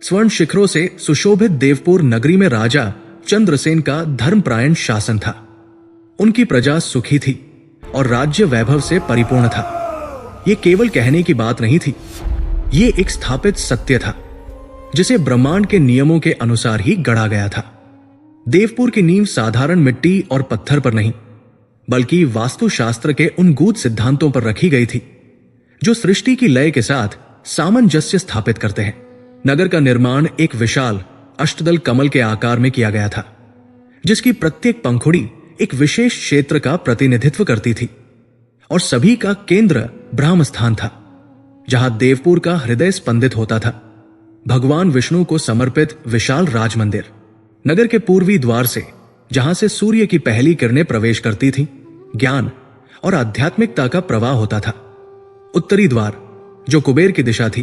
स्वर्ण शिखरों से सुशोभित देवपुर नगरी में राजा चंद्रसेन का धर्मपरायण शासन था। उनकी प्रजा सुखी थी और राज्य वैभव से परिपूर्ण था। यह केवल कहने की बात नहीं थी, ये एक स्थापित सत्य था जिसे ब्रह्मांड के नियमों के अनुसार ही गढ़ा गया था। देवपुर की नींव साधारण मिट्टी और पत्थर पर नहीं, बल्कि वास्तुशास्त्र के उन गूढ़ सिद्धांतों पर रखी गई थी जो सृष्टि की लय के साथ सामंजस्य स्थापित करते हैं। नगर का निर्माण एक विशाल अष्टदल कमल के आकार में किया गया था, जिसकी प्रत्येक पंखुड़ी एक विशेष क्षेत्र का प्रतिनिधित्व करती थी और सभी का केंद्र ब्रह्म स्थान था, जहां देवपुर का हृदय स्पंदित होता था। भगवान विष्णु को समर्पित विशाल राजमंदिर नगर के पूर्वी द्वार से, जहां से सूर्य की पहली किरणें प्रवेश करती थीं, ज्ञान और आध्यात्मिकता का प्रवाह होता था। उत्तरी द्वार, जो कुबेर की दिशा थी,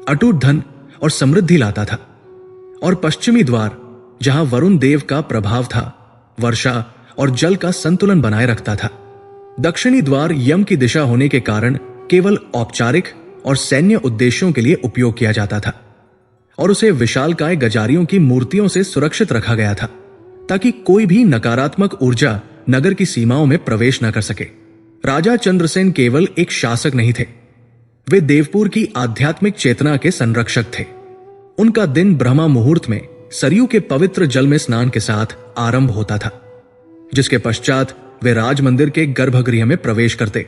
अटूट धन और समृद्धि लाता था। और पश्चिमी द्वार, जहां वरुण देव का प्रभाव था, वर्षा और जल का संतुलन बनाए रखता था। दक्षिणी द्वार यम की दिशा होने के कारण केवल औपचारिक और सैन्य उद्देश्यों के लिए उपयोग किया जाता था और उसे विशालकाय गजारियों की मूर्तियों से सुरक्षित रखा गया था, ताकि कोई भी नकारात्मक ऊर्जा नगर की सीमाओं में प्रवेश न कर सके। राजा चंद्रसेन केवल एक शासक नहीं थे, वे देवपुर की आध्यात्मिक चेतना के संरक्षक थे। उनका दिन ब्रह्मा मुहूर्त में सरयू के पवित्र जल में स्नान के साथ आरंभ होता था, जिसके पश्चात वे राजमंदिर के गर्भगृह में प्रवेश करते,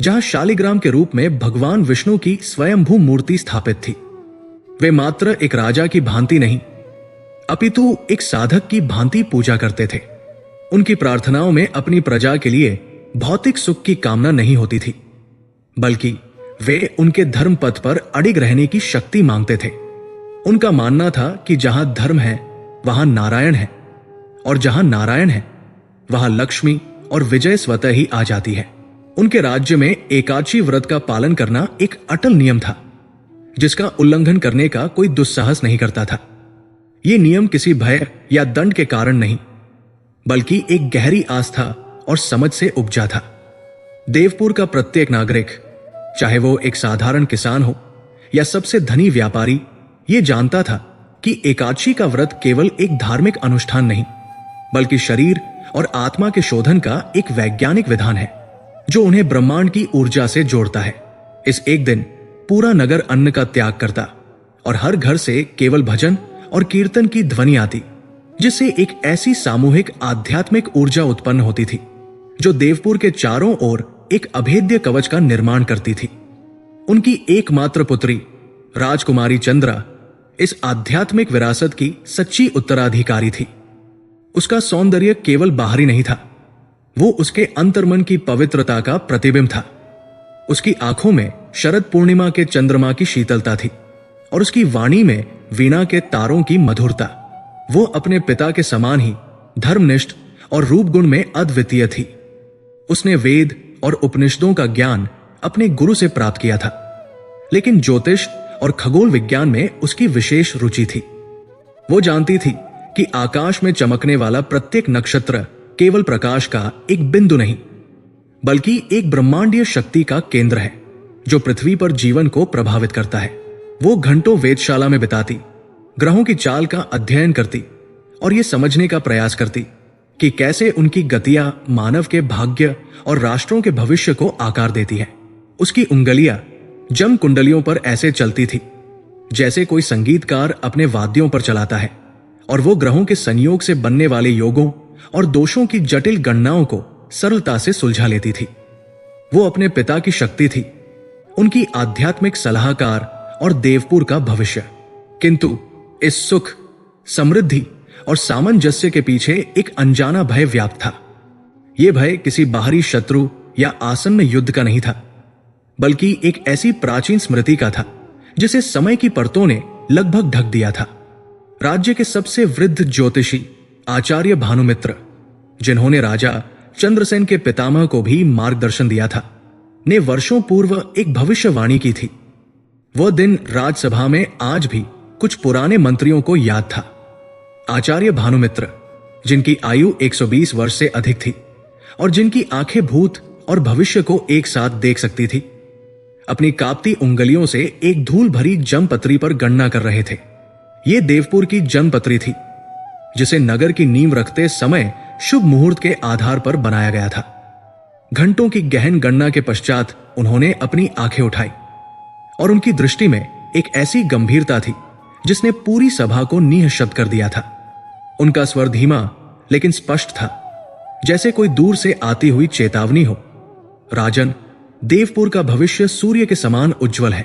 जहां शालिग्राम के रूप में भगवान विष्णु की स्वयंभू मूर्ति स्थापित थी। वे मात्र एक राजा की भांति नहीं, अपितु एक साधक की भांति पूजा करते थे। उनकी प्रार्थनाओं में अपनी प्रजा के लिए भौतिक सुख की कामना नहीं होती थी, बल्कि वे उनके धर्म पथ पर अडिग रहने की शक्ति मांगते थे। उनका मानना था कि जहां धर्म है वहां नारायण है, और जहां नारायण है वहां लक्ष्मी और विजय स्वतः ही आ जाती है। उनके राज्य में एकादशी व्रत का पालन करना एक अटल नियम था, जिसका उल्लंघन करने का कोई दुस्साहस नहीं करता था। यह नियम किसी भय या दंड के कारण नहीं, बल्कि एक गहरी आस्था और समझ से उपजा था। देवपुर का प्रत्येक नागरिक, चाहे वो एक साधारण किसान हो या सबसे धनी व्यापारी, ये जानता था कि एकादशी का व्रत केवल एक धार्मिक अनुष्ठान नहीं, बल्कि शरीर और आत्मा के शोधन का एक वैज्ञानिक विधान है, जो उन्हें ब्रह्मांड की ऊर्जा से जोड़ता है। इस एक दिन पूरा नगर अन्न का त्याग करता और हर घर से केवल भजन और कीर्तन की ध्वनि आती, जिससे एक ऐसी सामूहिक आध्यात्मिक ऊर्जा उत्पन्न होती थी जो देवपुर के चारों ओर एक अभेद्य कवच का निर्माण करती थी। उनकी एकमात्र पुत्री राजकुमारी चंद्रा इस आध्यात्मिक विरासत की सच्ची उत्तराधिकारी थी। उसका सौंदर्य केवल बाहरी नहीं था, वो उसके अंतर्मन की पवित्रता का प्रतिबिंब था। उसकी आंखों में शरद पूर्णिमा के चंद्रमा की शीतलता थी और उसकी वाणी में वीणा के तारों की मधुरता। वो अपने पिता के समान ही धर्मनिष्ठ और रूप गुण में अद्वितीय थी। उसने वेद और उपनिषदों का ज्ञान अपने गुरु से प्राप्त किया था, लेकिन ज्योतिष और खगोल विज्ञान में उसकी विशेष रुचि थी। वो जानती थी कि आकाश में चमकने वाला प्रत्येक नक्षत्र केवल प्रकाश का एक बिंदु नहीं, बल्कि एक ब्रह्मांडीय शक्ति का केंद्र है, जो पृथ्वी पर जीवन को प्रभावित करता है। वो घंटों वेधशाला में बिताती, ग्रहों की चाल का अध्ययन करती और ये समझने का प्रयास करती कि कैसे उनकी गतियां मानव के भाग्य और राष्ट्रों के भविष्य को आकार देती है। उसकी उंगलियां जम कुंडलियों पर ऐसे चलती थी जैसे कोई संगीतकार अपने वाद्यों पर चलाता है, और वो ग्रहों के संयोग से बनने वाले योगों और दोषों की जटिल गणनाओं को सरलता से सुलझा लेती थी। वो अपने पिता की शक्ति थी, उनकी आध्यात्मिक सलाहकार और देवपुर का भविष्य। किंतु इस सुख, समृद्धि और सामंजस्य के पीछे एक अनजाना भय व्याप्त था। यह भय किसी बाहरी शत्रु या आसन्न युद्ध का नहीं था, बल्कि एक ऐसी प्राचीन स्मृति का था जिसे समय की परतों ने लगभग ढक दिया था। राज्य के सबसे वृद्ध ज्योतिषी आचार्य भानुमित्र, जिन्होंने राजा चंद्रसेन के पितामह को भी मार्गदर्शन दिया था, ने वर्षों पूर्व एक भविष्यवाणी की थी। वह दिन राजसभा में आज भी कुछ पुराने मंत्रियों को याद था। आचार्य भानुमित्र, जिनकी आयु 120 वर्ष से अधिक थी और जिनकी आंखें भूत और भविष्य को एक साथ देख सकती थी, अपनी कांपती उंगलियों से एक धूल भरी जमपत्री पर गणना कर रहे थे। ये देवपुर की जन्मपत्री थी, जिसे नगर की नींव रखते समय शुभ मुहूर्त के आधार पर बनाया गया था। घंटों की गहन गणना के पश्चात उन्होंने अपनी आंखें उठाई और उनकी दृष्टि में एक ऐसी गंभीरता थी जिसने पूरी सभा को निःशब्द कर दिया था। उनका स्वर धीमा लेकिन स्पष्ट था, जैसे कोई दूर से आती हुई चेतावनी हो। राजन, देवपुर का भविष्य सूर्य के समान उज्जवल है।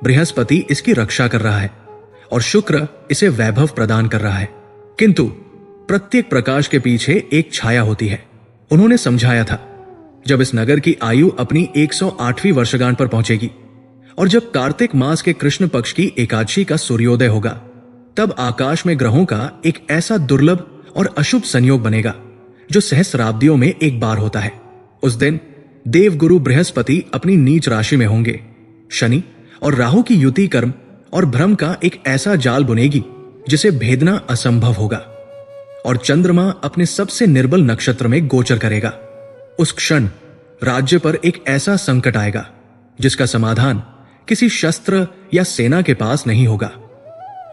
बृहस्पति इसकी रक्षा कर रहा है और शुक्र इसे वैभव प्रदान कर रहा है, किंतु प्रत्येक प्रकाश के पीछे एक छाया होती है। उन्होंने समझाया था, जब इस नगर की आयु अपनी 108वीं वर्षगांठ पर पहुंचेगी और जब कार्तिक मास के कृष्ण पक्ष की एकादशी का सूर्योदय होगा, तब आकाश में ग्रहों का एक ऐसा दुर्लभ और अशुभ संयोग बनेगा जो सहस्राब्दियों में एक बार होता है। उस दिन देवगुरु बृहस्पति अपनी नीच राशि में होंगे। शनि और राहु की युति कर्म और भ्रम का एक ऐसा जाल बुनेगी जिसे भेदना असंभव होगा, और चंद्रमा अपने सबसे निर्बल नक्षत्र में गोचर करेगा। उस क्षण राज्य पर एक ऐसा संकट आएगा जिसका समाधान किसी शस्त्र या सेना के पास नहीं होगा।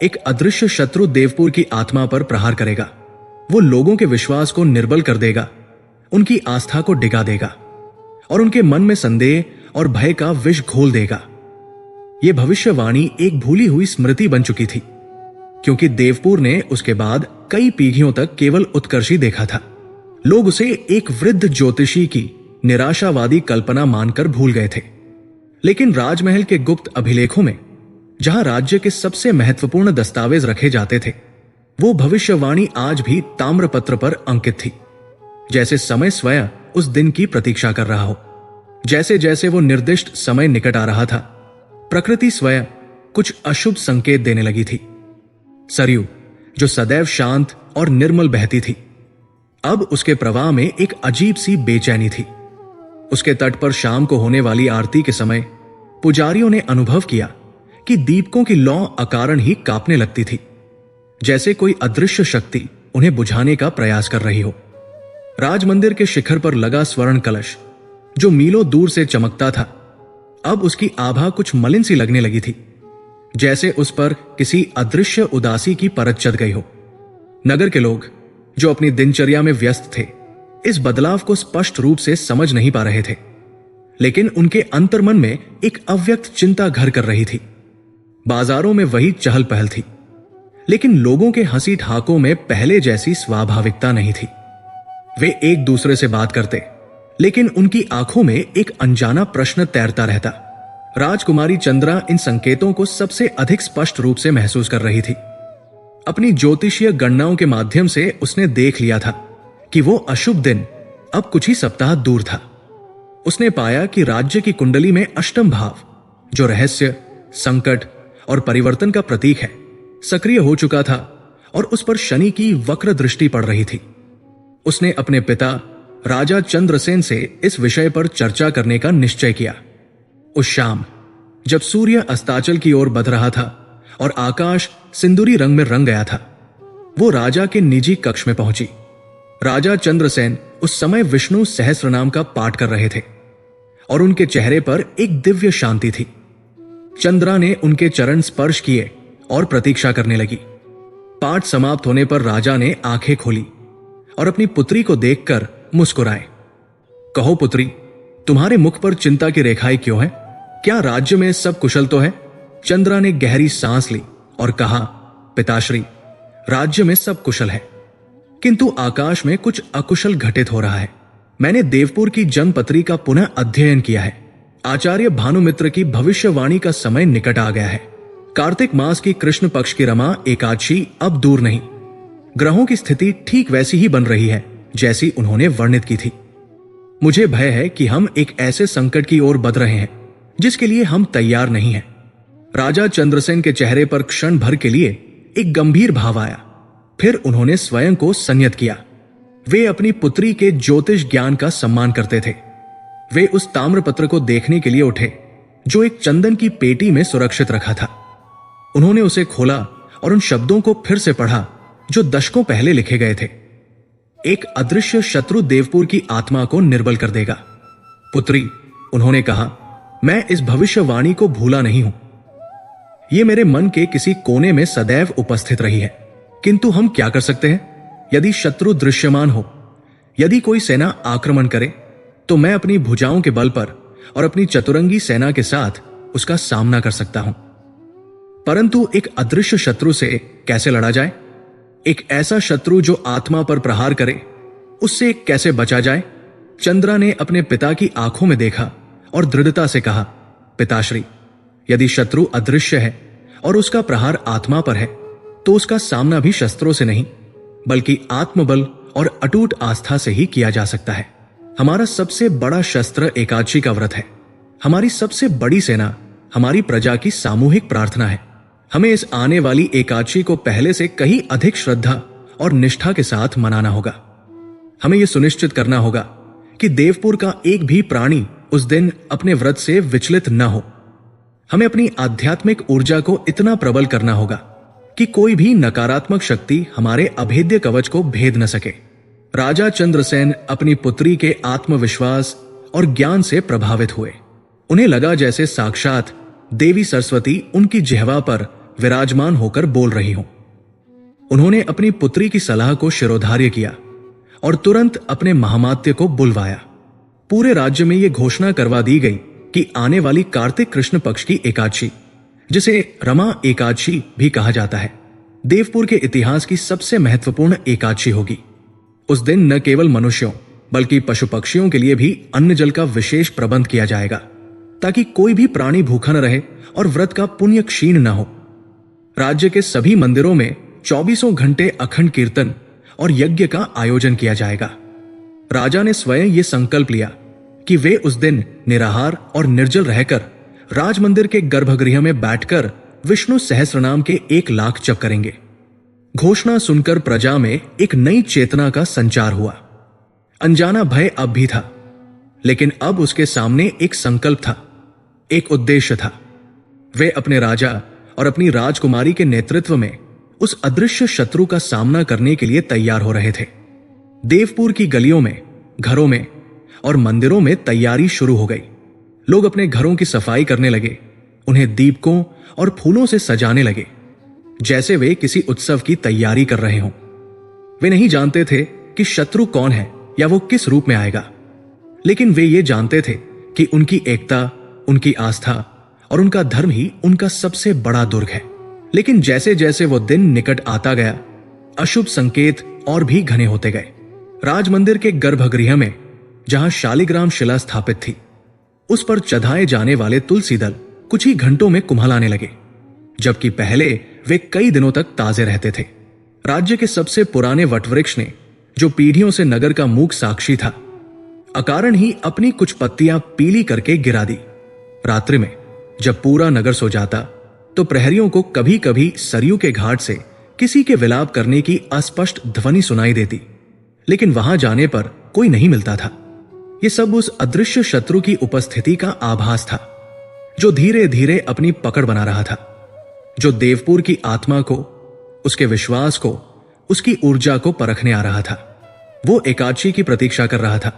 एक अदृश्य शत्रु देवपुर की आत्मा पर प्रहार करेगा। वो लोगों के विश्वास को निर्बल कर देगा, उनकी आस्था को डिगा देगा और उनके मन में संदेह और भय का विष घोल देगा। यह भविष्यवाणी एक भूली हुई स्मृति बन चुकी थी, क्योंकि देवपुर ने उसके बाद कई पीढ़ियों तक केवल उत्कर्ष ही देखा था। लोग उसे एक वृद्ध ज्योतिषी की निराशावादी कल्पना मानकर भूल गए थे। लेकिन राजमहल के गुप्त अभिलेखों में, जहां राज्य के सबसे महत्वपूर्ण दस्तावेज रखे जाते थे, वो भविष्यवाणी आज भी ताम्रपत्र पर अंकित थी, जैसे समय स्वयं उस दिन की प्रतीक्षा कर रहा हो। जैसे जैसे वो निर्दिष्ट समय निकट आ रहा था, प्रकृति स्वयं कुछ अशुभ संकेत देने लगी थी। सरयू, जो सदैव शांत और निर्मल बहती थी, अब उसके प्रवाह में एक अजीब सी बेचैनी थी। उसके तट पर शाम को होने वाली आरती के समय पुजारियों ने अनुभव किया कि दीपकों की लौ अकारण ही कांपने लगती थी, जैसे कोई अदृश्य शक्ति उन्हें बुझाने का प्रयास कर रही हो। राजमंदिर के शिखर पर लगा स्वर्ण कलश, जो मीलों दूर से चमकता था, अब उसकी आभा कुछ मलिन सी लगने लगी थी, जैसे उस पर किसी अदृश्य उदासी की परत चढ़ गई हो। नगर के लोग, जो अपनी दिनचर्या में व्यस्त थे, इस बदलाव को स्पष्ट रूप से समझ नहीं पा रहे थे, लेकिन उनके अंतर्मन में एक अव्यक्त चिंता घर कर रही थी। बाजारों में वही चहल पहल थी, लेकिन लोगों के हंसी ठाकों में पहले जैसी स्वाभाविकता नहीं थी। वे एक दूसरे से बात करते, लेकिन उनकी आंखों में एक अनजाना प्रश्न तैरता रहता। राजकुमारी चंद्रा इन संकेतों को सबसे अधिक स्पष्ट रूप से महसूस कर रही थी। अपनी ज्योतिषीय गणनाओं के माध्यम से उसने देख लिया था कि वो अशुभ दिन अब कुछ ही सप्ताह दूर था। उसने पाया कि राज्य की कुंडली में अष्टम भाव, जो रहस्य, संकट और परिवर्तन का प्रतीक है, सक्रिय हो चुका था और उस पर शनि की वक्र दृष्टि पड़ रही थी। उसने अपने पिता राजा चंद्रसेन से इस विषय पर चर्चा करने का निश्चय किया। उस शाम, जब सूर्य अस्ताचल की ओर बढ़ रहा था और आकाश सिंदूरी रंग में रंग गया था, वो राजा के निजी कक्ष में पहुंची। राजा चंद्रसेन उस समय विष्णु सहस्त्रनाम का पाठ कर रहे थे और उनके चेहरे पर एक दिव्य शांति थी। चंद्रा ने उनके चरण स्पर्श किए और प्रतीक्षा करने लगी। पाठ समाप्त होने पर राजा ने आंखें खोली और अपनी पुत्री को देखकर मुस्कुराए। कहो पुत्री, तुम्हारे मुख पर चिंता की रेखाएं क्यों हैं? क्या राज्य में सब कुशल तो है? चंद्रा ने गहरी सांस ली और कहा, पिताश्री, राज्य में सब कुशल है, किंतु आकाश में कुछ अकुशल घटित हो रहा है। मैंने देवपुर की जन्मपत्री का पुनः अध्ययन किया है। आचार्य भानुमित्र की भविष्यवाणी का समय निकट आ गया है। कार्तिक मास की कृष्ण पक्ष की रमा एकादशी अब दूर नहीं। ग्रहों की स्थिति ठीक वैसी ही बन रही है जैसी उन्होंने वर्णित की थी। मुझे भय है कि हम एक ऐसे संकट की ओर बढ़ रहे हैं जिसके लिए हम तैयार नहीं हैं। राजा चंद्रसेन के चेहरे पर क्षण भर के लिए एक गंभीर भाव आया, फिर उन्होंने स्वयं को संयत किया। वे अपनी पुत्री के ज्योतिष ज्ञान का सम्मान करते थे। वे उस ताम्रपत्र को देखने के लिए उठे जो एक चंदन की पेटी में सुरक्षित रखा था। उन्होंने उसे खोला और उन शब्दों को फिर से पढ़ा जो दशकों पहले लिखे गए थे। एक अदृश्य शत्रु देवपुर की आत्मा को निर्बल कर देगा। पुत्री, उन्होंने कहा, मैं इस भविष्यवाणी को भूला नहीं हूं। ये मेरे मन के किसी कोने में सदैव उपस्थित रही है। किंतु हम क्या कर सकते हैं? यदि शत्रु दृश्यमान हो, यदि कोई सेना आक्रमण करे, तो मैं अपनी भुजाओं के बल पर और अपनी चतुरंगी सेना के साथ उसका सामना कर सकता हूं। परंतु एक अदृश्य शत्रु से कैसे लड़ा जाए? एक ऐसा शत्रु जो आत्मा पर प्रहार करे, उससे कैसे बचा जाए? चंद्रा ने अपने पिता की आंखों में देखा और दृढ़ता से कहा, पिताश्री, यदि शत्रु अदृश्य है और उसका प्रहार आत्मा पर है, तो उसका सामना भी शस्त्रों से नहीं, बल्कि आत्मबल और अटूट आस्था से ही किया जा सकता है। हमारा सबसे बड़ा शस्त्र एकादशी का व्रत है। हमारी सबसे बड़ी सेना हमारी प्रजा की सामूहिक प्रार्थना है। हमें इस आने वाली एकादशी को पहले से कहीं अधिक श्रद्धा और निष्ठा के साथ मनाना होगा। हमें यह सुनिश्चित करना होगा कि देवपुर का एक भी प्राणी उस दिन अपने व्रत से विचलित न हो। हमें अपनी आध्यात्मिक ऊर्जा को इतना प्रबल करना होगा कि कोई भी नकारात्मक शक्ति हमारे अभेद्य कवच को भेद न सके। राजा चंद्रसेन अपनी पुत्री के आत्मविश्वास और ज्ञान से प्रभावित हुए। उन्हें लगा जैसे साक्षात देवी सरस्वती उनकी जिह्वा पर विराजमान होकर बोल रही हो। उन्होंने अपनी पुत्री की सलाह को शिरोधार्य किया और तुरंत अपने महामात्य को बुलवाया। पूरे राज्य में यह घोषणा करवा दी गई कि आने वाली कार्तिक कृष्ण पक्ष की एकादशी, जिसे रमा एकादशी भी कहा जाता है, देवपुर के इतिहास की सबसे महत्वपूर्ण एकादशी होगी। उस दिन न केवल मनुष्यों बल्कि पशु पक्षियों के लिए भी अन्न जल का विशेष प्रबंध किया जाएगा, ताकि कोई भी प्राणी भूखा न रहे और व्रत का पुण्य क्षीण न हो। राज्य के सभी मंदिरों में 24 घंटे अखंड कीर्तन और यज्ञ का आयोजन किया जाएगा। राजा ने स्वयं ये संकल्प लिया कि वे उस दिन निराहार और निर्जल रहकर राजमंदिर के गर्भगृह में बैठकर विष्णु सहस्रनाम के 1 लाख जप करेंगे। घोषणा सुनकर प्रजा में एक नई चेतना का संचार हुआ। अनजाना भय अब भी था, लेकिन अब उसके सामने एक संकल्प था, एक उद्देश्य था। वे अपने राजा और अपनी राजकुमारी के नेतृत्व में उस अदृश्य शत्रु का सामना करने के लिए तैयार हो रहे थे। देवपुर की गलियों में, घरों में और मंदिरों में तैयारी शुरू हो गई। लोग अपने घरों की सफाई करने लगे, उन्हें दीपकों और फूलों से सजाने लगे, जैसे वे किसी उत्सव की तैयारी कर रहे हों। वे नहीं जानते थे कि शत्रु कौन है या वो किस रूप में आएगा, लेकिन वे ये जानते थे कि उनकी एकता, उनकी आस्था और उनका धर्म ही उनका सबसे बड़ा दुर्ग है। लेकिन जैसे जैसे वो दिन निकट आता गया, अशुभ संकेत और भी घने होते गए। राजमंदिर के गर्भगृह में, जहां शालिग्राम शिला स्थापित थी, उस पर चढ़ाए जाने वाले तुलसी दल कुछ ही घंटों में कुम्हलाने लगे, जबकि पहले वे कई दिनों तक ताजे रहते थे। राज्य के सबसे पुराने वटवृक्ष ने, जो पीढ़ियों से नगर का मूक साक्षी था, अकारण ही अपनी कुछ पत्तियां पीली करके गिरा दी। रात्रि में जब पूरा नगर सो जाता, तो प्रहरियों को कभी कभी सरयू के घाट से किसी के विलाप करने की अस्पष्ट ध्वनि सुनाई देती, लेकिन वहां जाने पर कोई नहीं मिलता था। यह सब उस अदृश्य शत्रु की उपस्थिति का आभास था, जो धीरे धीरे अपनी पकड़ बना रहा था, जो देवपुर की आत्मा को, उसके विश्वास को, उसकी ऊर्जा को परखने आ रहा था। वो एकादशी की प्रतीक्षा कर रहा था,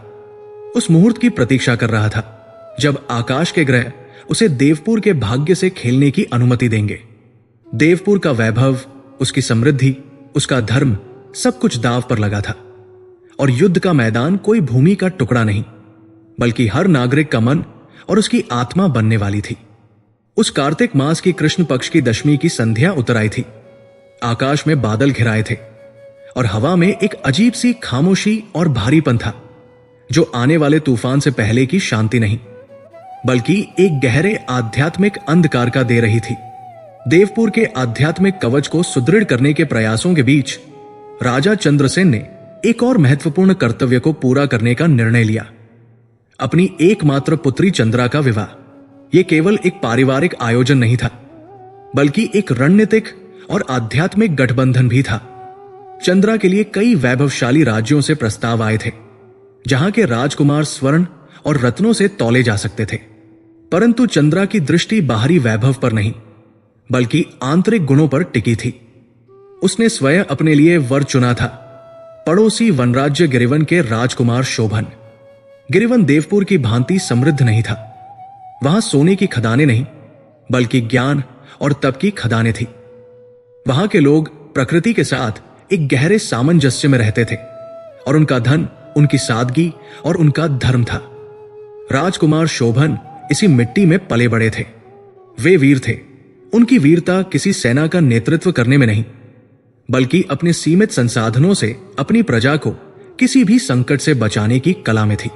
उस मुहूर्त की प्रतीक्षा कर रहा था जब आकाश के ग्रह उसे देवपुर के भाग्य से खेलने की अनुमति देंगे। देवपुर का वैभव, उसकी समृद्धि, उसका धर्म, सब कुछ दांव पर लगा था, और युद्ध का मैदान कोई भूमि का टुकड़ा नहीं, बल्कि हर नागरिक का मन और उसकी आत्मा बनने वाली थी। उस कार्तिक मास की कृष्ण पक्ष की दशमी की संध्या उतर आई थी। आकाश में बादल घिराए थे और हवा में एक अजीब सी खामोशी और भारीपन था, जो आने वाले तूफान से पहले की शांति नहीं, बल्कि एक गहरे आध्यात्मिक अंधकार का दे रही थी। देवपुर के आध्यात्मिक कवच को सुदृढ़ करने के प्रयासों के बीच राजा चंद्रसेन ने एक और महत्वपूर्ण कर्तव्य को पूरा करने का निर्णय लिया। अपनी एकमात्र पुत्री चंद्रा का विवाह। यह केवल एक पारिवारिक आयोजन नहीं था, बल्कि एक रणनीतिक और आध्यात्मिक गठबंधन भी था। चंद्रा के लिए कई वैभवशाली राज्यों से प्रस्ताव आए थे, जहां के राजकुमार स्वर्ण और रत्नों से तौले जा सकते थे, परंतु चंद्रा की दृष्टि बाहरी वैभव पर नहीं, बल्कि आंतरिक गुणों पर टिकी थी। उसने स्वयं अपने लिए वर चुना था, पड़ोसी वनराज्य गिरिवन के राजकुमार शोभन। गिरिवन देवपुर की भांति समृद्ध नहीं था। वहां सोने की खदानें नहीं, बल्कि ज्ञान और तप की खदानें थी। वहां के लोग प्रकृति के साथ एक गहरे सामंजस्य में रहते थे और उनका धन उनकी सादगी और उनका धर्म था। राजकुमार शोभन इसी मिट्टी में पले बड़े थे। वे वीर थे। उनकी वीरता किसी सेना का नेतृत्व करने में नहीं, बल्कि अपने सीमित संसाधनों से अपनी प्रजा को किसी भी संकट से बचाने की कला में थी।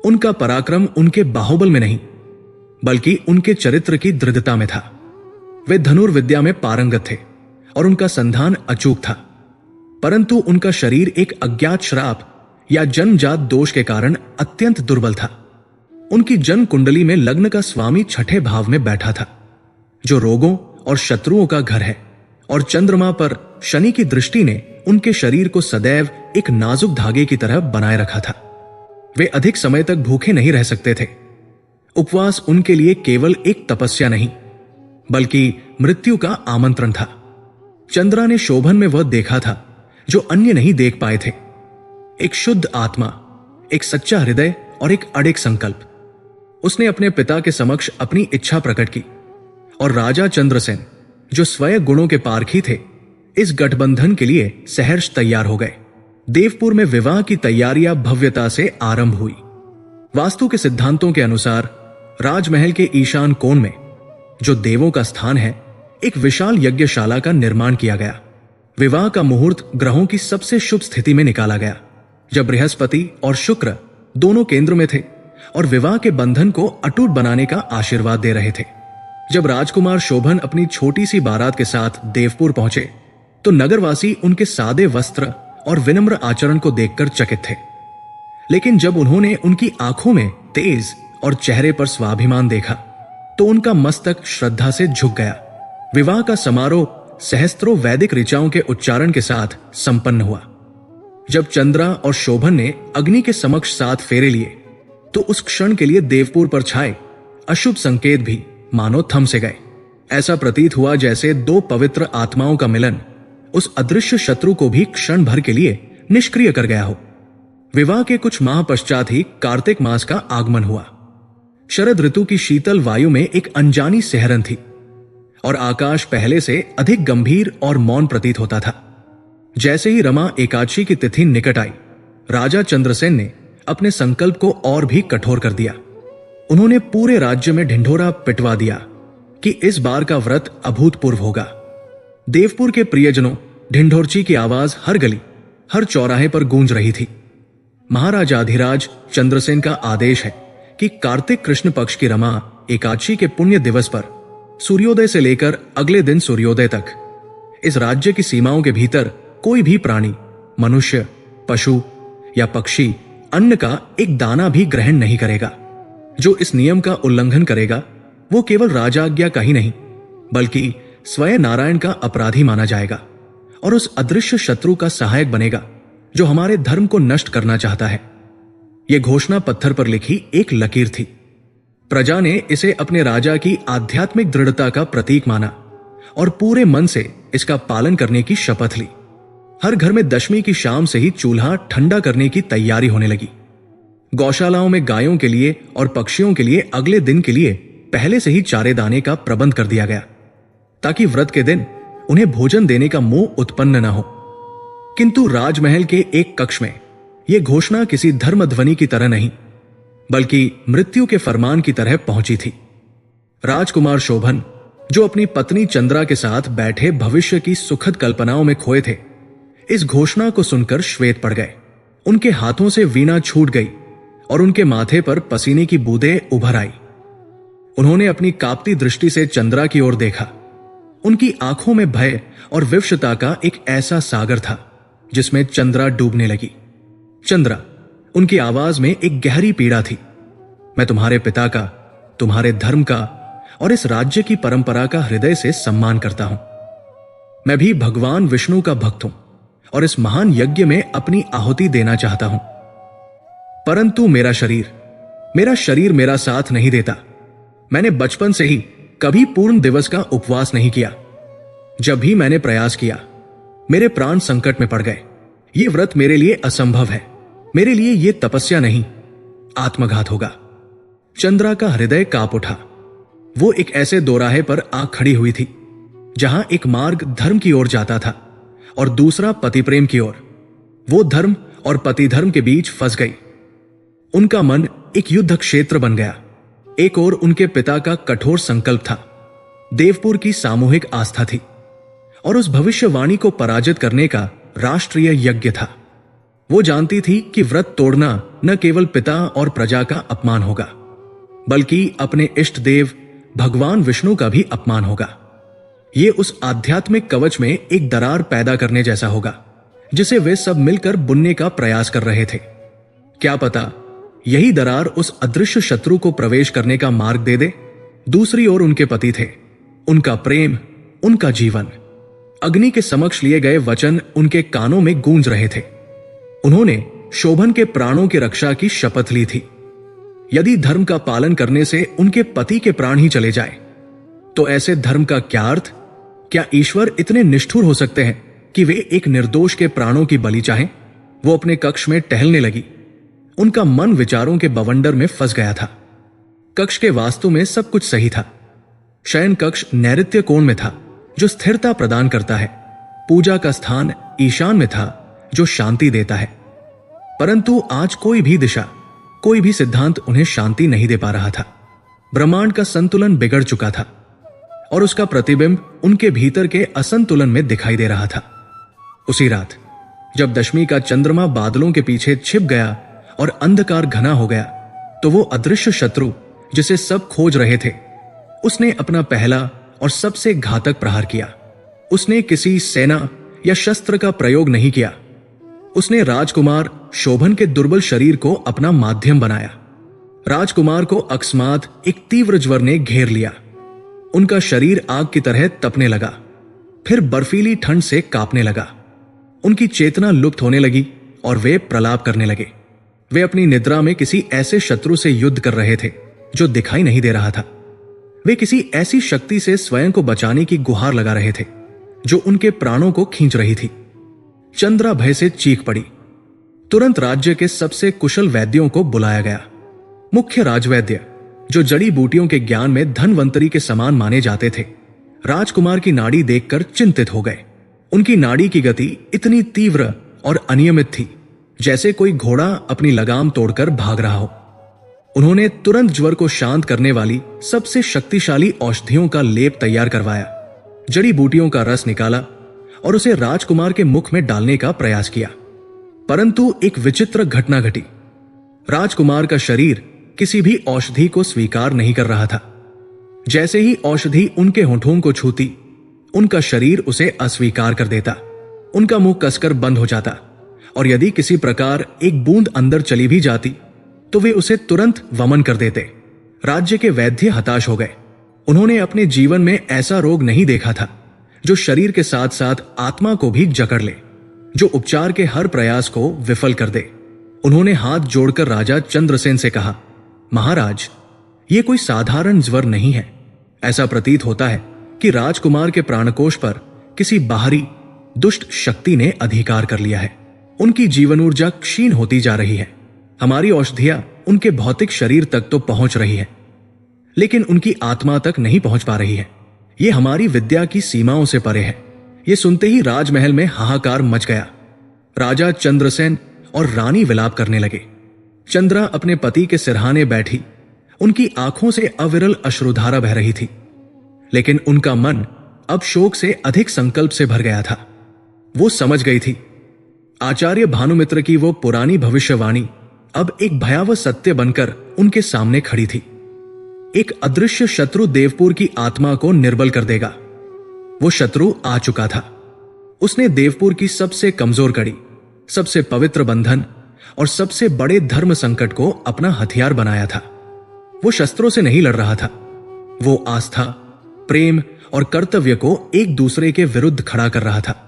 उनका पराक्रम उनके बाहुबल में नहीं, बल्कि उनके चरित्र की दृढ़ता में था। वे धनुर्विद्या में पारंगत थे और उनका संधान अचूक था, परंतु उनका शरीर एक अज्ञात श्राप या जन्मजात दोष के कारण अत्यंत दुर्बल था। उनकी जन्म कुंडली में लग्न का स्वामी छठे भाव में बैठा था, जो रोगों और शत्रुओं का घर है, और चंद्रमा पर शनि की दृष्टि ने उनके शरीर को सदैव एक नाजुक धागे की तरह बनाए रखा था। वे अधिक समय तक भूखे नहीं रह सकते थे। उपवास उनके लिए केवल एक तपस्या नहीं, बल्कि मृत्यु का आमंत्रण था। चंद्रा ने शोभन में वह देखा था जो अन्य नहीं देख पाए थे, एक शुद्ध आत्मा, एक सच्चा हृदय और एक अडिग संकल्प। उसने अपने पिता के समक्ष अपनी इच्छा प्रकट की और राजा चंद्रसेन, जो स्वयं गुणों के पारखी थे, इस गठबंधन के लिए सहर्ष तैयार हो गए। देवपुर में विवाह की तैयारियां भव्यता से आरंभ हुई। वास्तु के सिद्धांतों के अनुसार राजमहल के ईशान कोण में, जो देवों का स्थान है, एक विशाल यज्ञशाला का निर्माण किया गया। विवाह का मुहूर्त ग्रहों की सबसे शुभ स्थिति में निकाला गया, जब बृहस्पति और शुक्र दोनों केंद्र में थे और विवाह के बंधन को अटूट बनाने का आशीर्वाद दे रहे थे। जब राजकुमार शोभन अपनी छोटी सी बारात के साथ देवपुर पहुंचे, तो नगरवासी उनके सादे वस्त्र और विनम्र आचरण को देखकर चकित थे। लेकिन जब उन्होंने उनकी आंखों में तेज और चेहरे पर स्वाभिमान देखा, तो उनका मस्तक श्रद्धा से झुक गया। विवाह का समारोह सहस्त्रों वैदिक ऋचाओं के उच्चारण के साथ संपन्न हुआ। जब चंद्रा और शोभन ने अग्नि के समक्ष 7 फेरे लिए, तो उस क्षण के लिए देवपुर पर छाए अशुभ संकेत भी मानो थम से गए। ऐसा प्रतीत हुआ जैसे 2 पवित्र आत्माओं का मिलन उस अदृश्य शत्रु को भी क्षण भर के लिए निष्क्रिय कर गया हो। विवाह के कुछ माह पश्चात ही कार्तिक मास का आगमन हुआ। शरद ऋतु की शीतल वायु में एक अनजानी सिहरन थी और आकाश पहले से अधिक गंभीर और मौन प्रतीत होता था। जैसे ही रमा एकादशी की तिथि निकट आई, राजा चंद्रसेन ने अपने संकल्प को और भी कठोर कर दिया। उन्होंने पूरे राज्य में ढिंढोरा पिटवा दिया कि इस बार का व्रत अभूतपूर्व होगा। देवपुर के प्रियजनों, ढिंढोरची की आवाज हर गली, हर चौराहे पर गूंज रही थी। महाराजाधिराज चंद्रसेन का आदेश है कि कार्तिक कृष्ण पक्ष की रमा एकादशी के पुण्य दिवस पर सूर्योदय से लेकर अगले दिन सूर्योदय तक इस राज्य की सीमाओं के भीतर कोई भी प्राणी, मनुष्य, पशु या पक्षी अन्न का एक दाना भी ग्रहण नहीं करेगा। जो इस नियम का उल्लंघन करेगा, वो केवल राजाज्ञा का ही नहीं, बल्कि स्वयं नारायण का अपराधी माना जाएगा और उस अदृश्य शत्रु का सहायक बनेगा जो हमारे धर्म को नष्ट करना चाहता है। यह घोषणा पत्थर पर लिखी एक लकीर थी। प्रजा ने इसे अपने राजा की आध्यात्मिक दृढ़ता का प्रतीक माना और पूरे मन से इसका पालन करने की शपथ ली। हर घर में दशमी की शाम से ही चूल्हा ठंडा करने की तैयारी होने लगी। गौशालाओं में गायों के लिए और पक्षियों के लिए अगले दिन के लिए पहले से ही चारे दाने का प्रबंध कर दिया गया, ताकि व्रत के दिन उन्हें भोजन देने का मोह उत्पन्न न हो। किंतु राजमहल के एक कक्ष में यह घोषणा किसी धर्मध्वनि की तरह नहीं, बल्कि मृत्यु के फरमान की तरह पहुंची थी। राजकुमार शोभन, जो अपनी पत्नी चंद्रा के साथ बैठे भविष्य की सुखद कल्पनाओं में खोए थे, इस घोषणा को सुनकर श्वेत पड़ गए। उनके हाथों से वीणा छूट गई और उनके माथे पर पसीने की बूंदें उभर आई। उन्होंने अपनी कांपती दृष्टि से चंद्रा की ओर देखा। उनकी आंखों में भय और विवशता का एक ऐसा सागर था जिसमें चंद्रा डूबने लगी। चंद्रा, उनकी आवाज में एक गहरी पीड़ा थी। मैं तुम्हारे पिता का, तुम्हारे धर्म का और इस राज्य की परंपरा का हृदय से सम्मान करता हूं। मैं भी भगवान विष्णु का भक्त हूं और इस महान यज्ञ में अपनी आहुति देना चाहता हूं, परंतु मेरा शरीर मेरा साथ नहीं देता। मैंने बचपन से ही कभी पूर्ण दिवस का उपवास नहीं किया। जब भी मैंने प्रयास किया, मेरे प्राण संकट में पड़ गए। यह व्रत मेरे लिए असंभव है। मेरे लिए यह तपस्या नहीं, आत्मघात होगा। चंद्रा का हृदय कांप उठा। वो एक ऐसे दोराहे पर आ खड़ी हुई थी जहां एक मार्ग धर्म की ओर जाता था और दूसरा पति प्रेम की ओर। वो धर्म और पति धर्म के बीच फंस गई। उनका मन एक युद्ध क्षेत्र बन गया। एक ओर उनके पिता का कठोर संकल्प था, देवपुर की सामूहिक आस्था थी और उस भविष्यवाणी को पराजित करने का राष्ट्रीय यज्ञ था। वो जानती थी कि व्रत तोड़ना न केवल पिता और प्रजा का अपमान होगा, बल्कि अपने इष्ट देव भगवान विष्णु का भी अपमान होगा। ये उस आध्यात्मिक कवच में एक दरार पैदा करने जैसा होगा जिसे वे सब मिलकर बुनने का प्रयास कर रहे थे। क्या पता यही दरार उस अदृश्य शत्रु को प्रवेश करने का मार्ग दे दे। दूसरी ओर उनके पति थे, उनका प्रेम, उनका जीवन। अग्नि के समक्ष लिए गए वचन उनके कानों में गूंज रहे थे। उन्होंने शोभन के प्राणों की रक्षा की शपथ ली थी। यदि धर्म का पालन करने से उनके पति के प्राण ही चले जाए तो ऐसे धर्म का क्या अर्थ? क्या ईश्वर इतने निष्ठुर हो सकते हैं कि वे एक निर्दोष के प्राणों की बलि चाहें? वो अपने कक्ष में टहलने लगी। उनका मन विचारों के बवंडर में फंस गया था। कक्ष के वास्तु में सब कुछ सही था। शयन कक्ष नैऋत्य कोण में था जो स्थिरता प्रदान करता है। पूजा का स्थान ईशान में था जो शांति देता है। परंतु आज कोई भी दिशा, कोई भी सिद्धांत उन्हें शांति नहीं दे पा रहा था। ब्रह्मांड का संतुलन बिगड़ चुका था और उसका प्रतिबिंब उनके भीतर के असंतुलन में दिखाई दे रहा था। उसी रात जब दशमी का चंद्रमा बादलों के पीछे छिप गया और अंधकार घना हो गया, तो वो अदृश्य शत्रु जिसे सब खोज रहे थे, उसने अपना पहला और सबसे घातक प्रहार किया। उसने किसी सेना या शस्त्र का प्रयोग नहीं किया। उसने राजकुमार शोभन के दुर्बल शरीर को अपना माध्यम बनाया। राजकुमार को अकस्मात एक तीव्र ज्वर ने घेर लिया। उनका शरीर आग की तरह तपने लगा, फिर बर्फीली ठंड से कांपने लगा। उनकी चेतना लुप्त होने लगी और वे प्रलाप करने लगे। वे अपनी निद्रा में किसी ऐसे शत्रु से युद्ध कर रहे थे जो दिखाई नहीं दे रहा था। वे किसी ऐसी शक्ति से स्वयं को बचाने की गुहार लगा रहे थे जो उनके प्राणों को खींच रही थी। चंद्रा भय से चीख पड़ी। तुरंत राज्य के सबसे कुशल वैद्यों को बुलाया गया। मुख्य राजवैद्य, जो जड़ी बूटियों के ज्ञान में धनवंतरी के समान माने जाते थे, राजकुमार की नाड़ी देखकर चिंतित हो गए। उनकी नाड़ी की गति इतनी तीव्र और अनियमित थी जैसे कोई घोड़ा अपनी लगाम तोड़कर भाग रहा हो। उन्होंने तुरंत ज्वर को शांत करने वाली सबसे शक्तिशाली औषधियों का लेप तैयार करवाया, जड़ी बूटियों का रस निकाला और उसे राजकुमार के मुख में डालने का प्रयास किया। परंतु एक विचित्र घटना घटी। राजकुमार का शरीर किसी भी औषधि को स्वीकार नहीं कर रहा था। जैसे ही औषधि उनके होठों को छूती, उनका शरीर उसे अस्वीकार कर देता। उनका मुंह कसकर बंद हो जाता और यदि किसी प्रकार एक बूंद अंदर चली भी जाती तो वे उसे तुरंत वमन कर देते। राज्य के वैद्य हताश हो गए। उन्होंने अपने जीवन में ऐसा रोग नहीं देखा था जो शरीर के साथ साथ आत्मा को भी जकड़ ले, जो उपचार के हर प्रयास को विफल कर दे। उन्होंने हाथ जोड़कर राजा चंद्रसेन से कहा, महाराज, ये कोई साधारण ज्वर नहीं है। ऐसा प्रतीत होता है कि राजकुमार के प्राणकोश पर किसी बाहरी दुष्ट शक्ति ने अधिकार कर लिया है। उनकी जीवन ऊर्जा क्षीण होती जा रही है। हमारी औषधियां उनके भौतिक शरीर तक तो पहुंच रही है, लेकिन उनकी आत्मा तक नहीं पहुंच पा रही है। ये हमारी विद्या की सीमाओं से परे है। ये सुनते ही राजमहल में हाहाकार मच गया। राजा चंद्रसेन और रानी विलाप करने लगे। चंद्रा अपने पति के सिरहाने बैठी। उनकी आंखों से अविरल अश्रुधारा बह रही थी, लेकिन उनका मन अब शोक से अधिक संकल्प से भर गया था। वो समझ गई थी आचार्य भानुमित्र की वो पुरानी भविष्यवाणी अब एक भयावह सत्य बनकर उनके सामने खड़ी थी। एक अदृश्य शत्रु देवपुर की आत्मा को निर्बल कर देगा। वो शत्रु आ चुका था। उसने देवपुर की सबसे कमजोर कड़ी, सबसे पवित्र बंधन और सबसे बड़े धर्म संकट को अपना हथियार बनाया था। वो शस्त्रों से नहीं लड़ रहा था। वो आस्था, प्रेम और कर्तव्य को एक दूसरे के विरुद्ध खड़ा कर रहा था।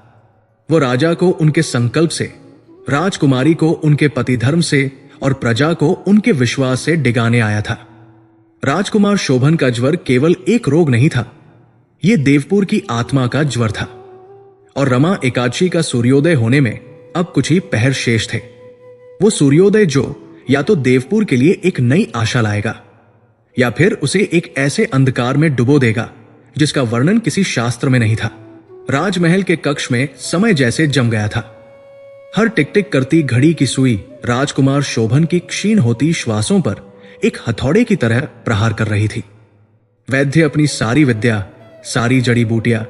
वो राजा को उनके संकल्प से, राजकुमारी को उनके पति धर्म से और प्रजा को उनके विश्वास से डिगाने आया था। राजकुमार शोभन का ज्वर केवल एक रोग नहीं था, यह देवपुर की आत्मा का ज्वर था। और रमा एकादशी का सूर्योदय होने में अब कुछ ही पहर शेष थे। वो सूर्योदय जो या तो देवपुर के लिए एक नई आशा लाएगा या फिर उसे एक ऐसे अंधकार में डुबो देगा जिसका वर्णन किसी शास्त्र में नहीं था। राजमहल के कक्ष में समय जैसे जम गया था। हर टिक टिक करती घड़ी की सुई राजकुमार शोभन की क्षीण होती श्वासों पर एक हथौड़े की तरह प्रहार कर रही थी। वैद्य अपनी सारी विद्या, सारी जड़ी बूटियां,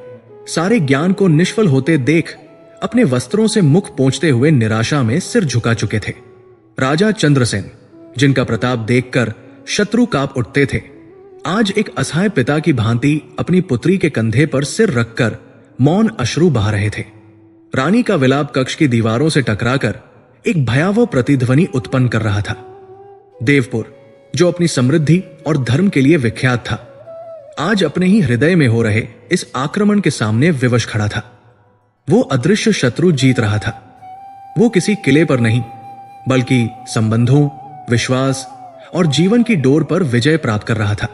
सारे ज्ञान को निष्फल होते देख अपने वस्त्रों से मुख पोंछते हुए निराशा में सिर झुका चुके थे। राजा चंद्रसेन, जिनका प्रताप देखकर शत्रु कांप उठते थे, आज एक असहाय पिता की भांति अपनी पुत्री के कंधे पर सिर रखकर मौन अश्रु बहा रहे थे। रानी का विलाप कक्ष की दीवारों से टकराकर एक भयावह प्रतिध्वनि उत्पन्न कर रहा था। देवपुर, जो अपनी समृद्धि और धर्म के लिए विख्यात था, आज अपने ही हृदय में हो रहे इस आक्रमण के सामने विवश खड़ा था। वो अदृश्य शत्रु जीत रहा था। वो किसी किले पर नहीं, बल्कि संबंधों, विश्वास और जीवन की डोर पर विजय प्राप्त कर रहा था।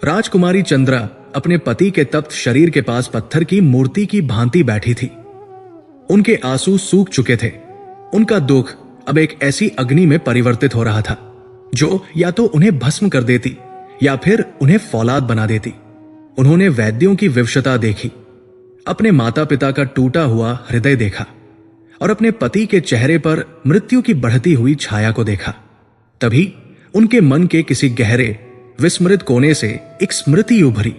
राजकुमारी चंद्रा अपने पति के तप्त शरीर के पास पत्थर की मूर्ति की भांति बैठी थी। उनके आंसू सूख चुके थे। उनका दुख अब एक ऐसी अग्नि में परिवर्तित हो रहा था जो या तो उन्हें भस्म कर देती या फिर उन्हें फौलाद बना देती। उन्होंने वैद्यों की विवशता देखी, अपने माता पिता का टूटा हुआ हृदय देखा और अपने पति के चेहरे पर मृत्यु की बढ़ती हुई छाया को देखा। तभी उनके मन के किसी गहरे विस्मृत कोने से एक स्मृति उभरी,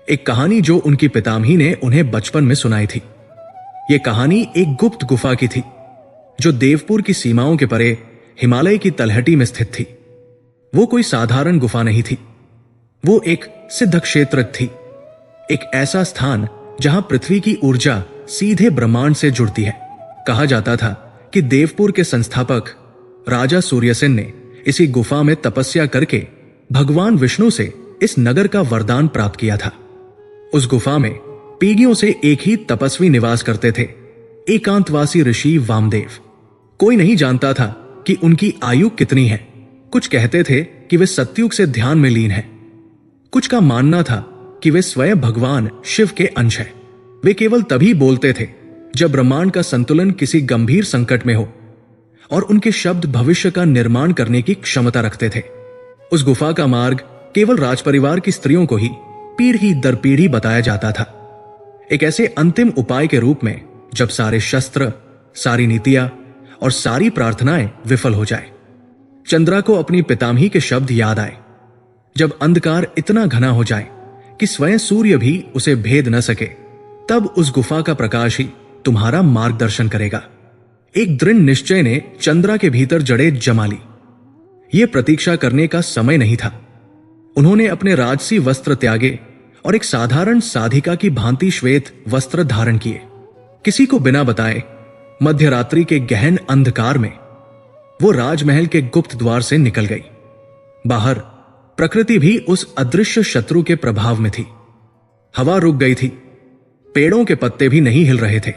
एक कहानी जो उनकी पितामही ने उन्हें बचपन में सुनाई थी। यह कहानी एक गुप्त गुफा की थी जो देवपुर की सीमाओं के परे हिमालय की तलहटी में स्थित थी। वो कोई साधारण गुफा नहीं थी, वो एक सिद्ध क्षेत्र थी, एक ऐसा स्थान जहां पृथ्वी की ऊर्जा सीधे ब्रह्मांड से जुड़ती है। कहा जाता था कि देवपुर के संस्थापक राजा सूर्यसेन ने इसी गुफा में तपस्या करके भगवान विष्णु से इस नगर का वरदान प्राप्त किया था। उस गुफा में पीढ़ियों से एक ही तपस्वी निवास करते थे, एकांतवासी ऋषि वामदेव। कोई नहीं जानता था कि उनकी आयु कितनी है। कुछ कहते थे कि वे सतयुग से ध्यान में लीन हैं। कुछ का मानना था कि वे स्वयं भगवान शिव के अंश हैं। वे केवल तभी बोलते थे जब ब्रह्मांड का संतुलन किसी गंभीर संकट में हो, और उनके शब्द भविष्य का निर्माण करने की क्षमता रखते थे। उस गुफा का मार्ग केवल राजपरिवार की स्त्रियों को ही पीढ़ी दर पीढ़ी बताया जाता था, एक ऐसे अंतिम उपाय के रूप में जब सारे शस्त्र, सारी नीतियां और सारी प्रार्थनाएं विफल हो जाए। चंद्रा को अपनी पितामही के शब्द याद आए, जब अंधकार इतना घना हो जाए कि स्वयं सूर्य भी उसे भेद न सके, तब उस गुफा का प्रकाश ही तुम्हारा मार्गदर्शन करेगा। एक दृढ़ निश्चय ने चंद्रा के भीतर जड़ें जमा ली। यह प्रतीक्षा करने का समय नहीं था। उन्होंने अपने राजसी वस्त्र त्यागे और एक साधारण साधिका की भांति श्वेत वस्त्र धारण किए। किसी को बिना बताए मध्यरात्रि के गहन अंधकार में वो राजमहल के गुप्त द्वार से निकल गई। बाहर प्रकृति भी उस अदृश्य शत्रु के प्रभाव में थी। हवा रुक गई थी, पेड़ों के पत्ते भी नहीं हिल रहे थे।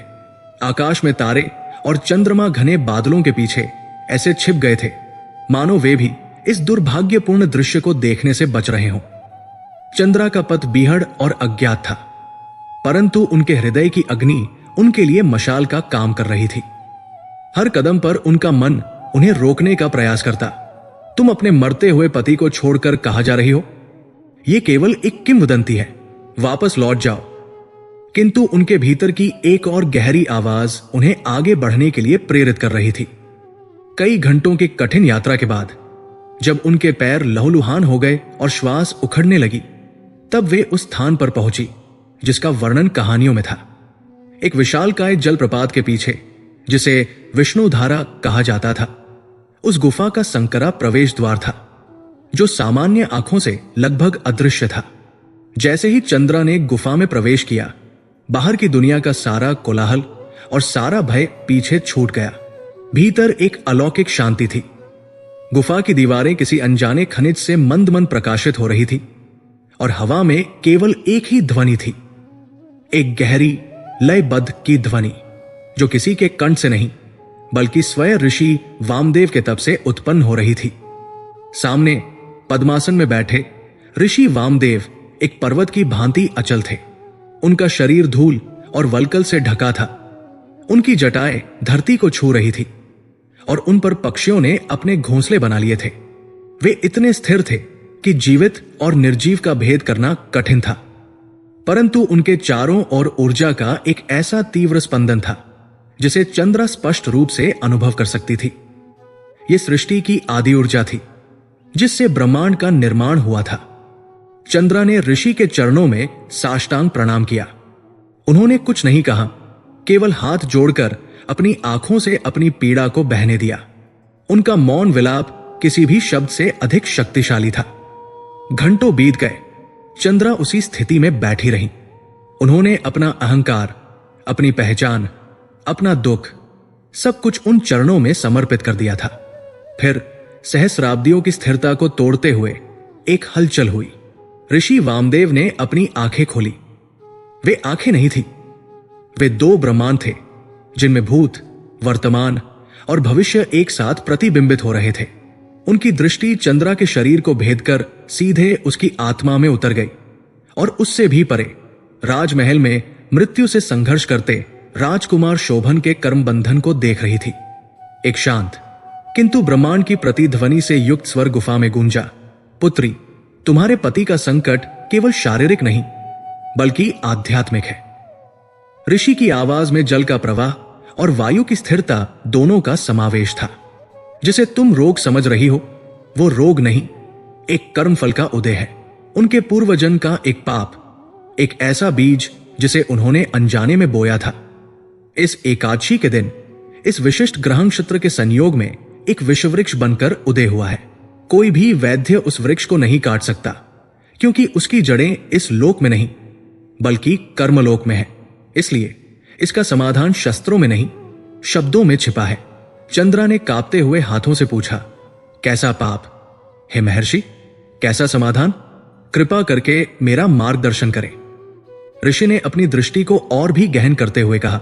आकाश में तारे और चंद्रमा घने बादलों के पीछे ऐसे छिप गए थे मानो वे भी इस दुर्भाग्यपूर्ण दृश्य को देखने से बच रहे हों। चंद्रा का पथ बीहड़ और अज्ञात था, परंतु उनके हृदय की अग्नि उनके लिए मशाल का काम कर रही थी। हर कदम पर उनका मन उन्हें रोकने का प्रयास करता। तुम अपने मरते हुए पति को छोड़कर कहां जा रही हो? यह केवल एक किंवदंती है, वापस लौट जाओ। किंतु उनके भीतर की एक और गहरी आवाज उन्हें आगे बढ़ने के लिए प्रेरित कर रही थी। कई घंटों की कठिन यात्रा के बाद जब उनके पैर लहूलुहान हो गए और श्वास उखड़ने लगी, तब वे उस स्थान पर पहुंची जिसका वर्णन कहानियों में था। एक विशालकाय जलप्रपात के पीछे, जिसे विष्णुधारा कहा जाता था, उस गुफा का संकरा प्रवेश द्वार था जो सामान्य आंखों से लगभग अदृश्य था। जैसे ही चंद्रा ने गुफा में प्रवेश किया, बाहर की दुनिया का सारा कोलाहल और सारा भय पीछे छूट गया। भीतर एक अलौकिक शांति थी। गुफा की दीवारें किसी अनजाने खनिज से मंद मंद प्रकाशित हो रही थी और हवा में केवल एक ही ध्वनि थी, एक गहरी लयबद्ध की ध्वनि जो किसी के कंठ से नहीं बल्कि स्वयं ऋषि वामदेव के तप से उत्पन्न हो रही थी। सामने पद्मासन में बैठे ऋषि वामदेव एक पर्वत की भांति अचल थे। उनका शरीर धूल और वल्कल से ढका था। उनकी जटाएं धरती को छू रही थी और उन पर पक्षियों ने अपने घोंसले बना लिए थे। वे इतने स्थिर थे कि जीवित और निर्जीव का भेद करना कठिन था, परंतु उनके चारों ओर ऊर्जा का एक ऐसा तीव्र स्पंदन था जिसे चंद्रा स्पष्ट रूप से अनुभव कर सकती थी। यह सृष्टि की आदि ऊर्जा थी जिससे ब्रह्मांड का निर्माण हुआ था। चंद्रा ने ऋषि के चरणों में साष्टांग प्रणाम किया। उन्होंने कुछ नहीं कहा, केवल हाथ जोड़कर अपनी आंखों से अपनी पीड़ा को बहने दिया। उनका मौन विलाप किसी भी शब्द से अधिक शक्तिशाली था। घंटों बीत गए, चंद्रा उसी स्थिति में बैठी रही। उन्होंने अपना अहंकार, अपनी पहचान, अपना दुख, सब कुछ उन चरणों में समर्पित कर दिया था। फिर सहस्राब्दियों की स्थिरता को तोड़ते हुए एक हलचल हुई। ऋषि वामदेव ने अपनी आंखें खोली। वे आंखें नहीं थी, वे दो ब्रह्मांड थे जिनमें भूत, वर्तमान और भविष्य एक साथ प्रतिबिंबित हो रहे थे। उनकी दृष्टि चंद्रा के शरीर को भेदकर सीधे उसकी आत्मा में उतर गई और उससे भी परे राजमहल में मृत्यु से संघर्ष करते राजकुमार शोभन के कर्म बंधन को देख रही थी। एक शांत किंतु ब्रह्मांड की प्रतिध्वनि से युक्त स्वर गुफा में गूंजा, पुत्री, तुम्हारे पति का संकट केवल शारीरिक नहीं बल्कि आध्यात्मिक है। ऋषि की आवाज में जल का प्रवाह और वायु की स्थिरता दोनों का समावेश था। जिसे तुम रोग समझ रही हो वो रोग नहीं, एक कर्मफल का उदय है। उनके पूर्वजन का एक पाप, एक ऐसा बीज जिसे उन्होंने अनजाने में बोया था। इस एकादशी के दिन इस विशिष्ट ग्रह नक्षत्र के संयोग में एक विषवृक्ष बनकर उदय हुआ है। कोई भी वैद्य उस वृक्ष को नहीं काट सकता, क्योंकि उसकी जड़ें इस लोक में नहीं बल्कि कर्मलोक में है। इसलिए इसका समाधान शस्त्रों में नहीं, शब्दों में छिपा है। चंद्रा ने कांपते हुए हाथों से पूछा, कैसा पाप? हे महर्षि, कैसा समाधान? कृपा करके मेरा मार्गदर्शन करें। ऋषि ने अपनी दृष्टि को और भी गहन करते हुए कहा,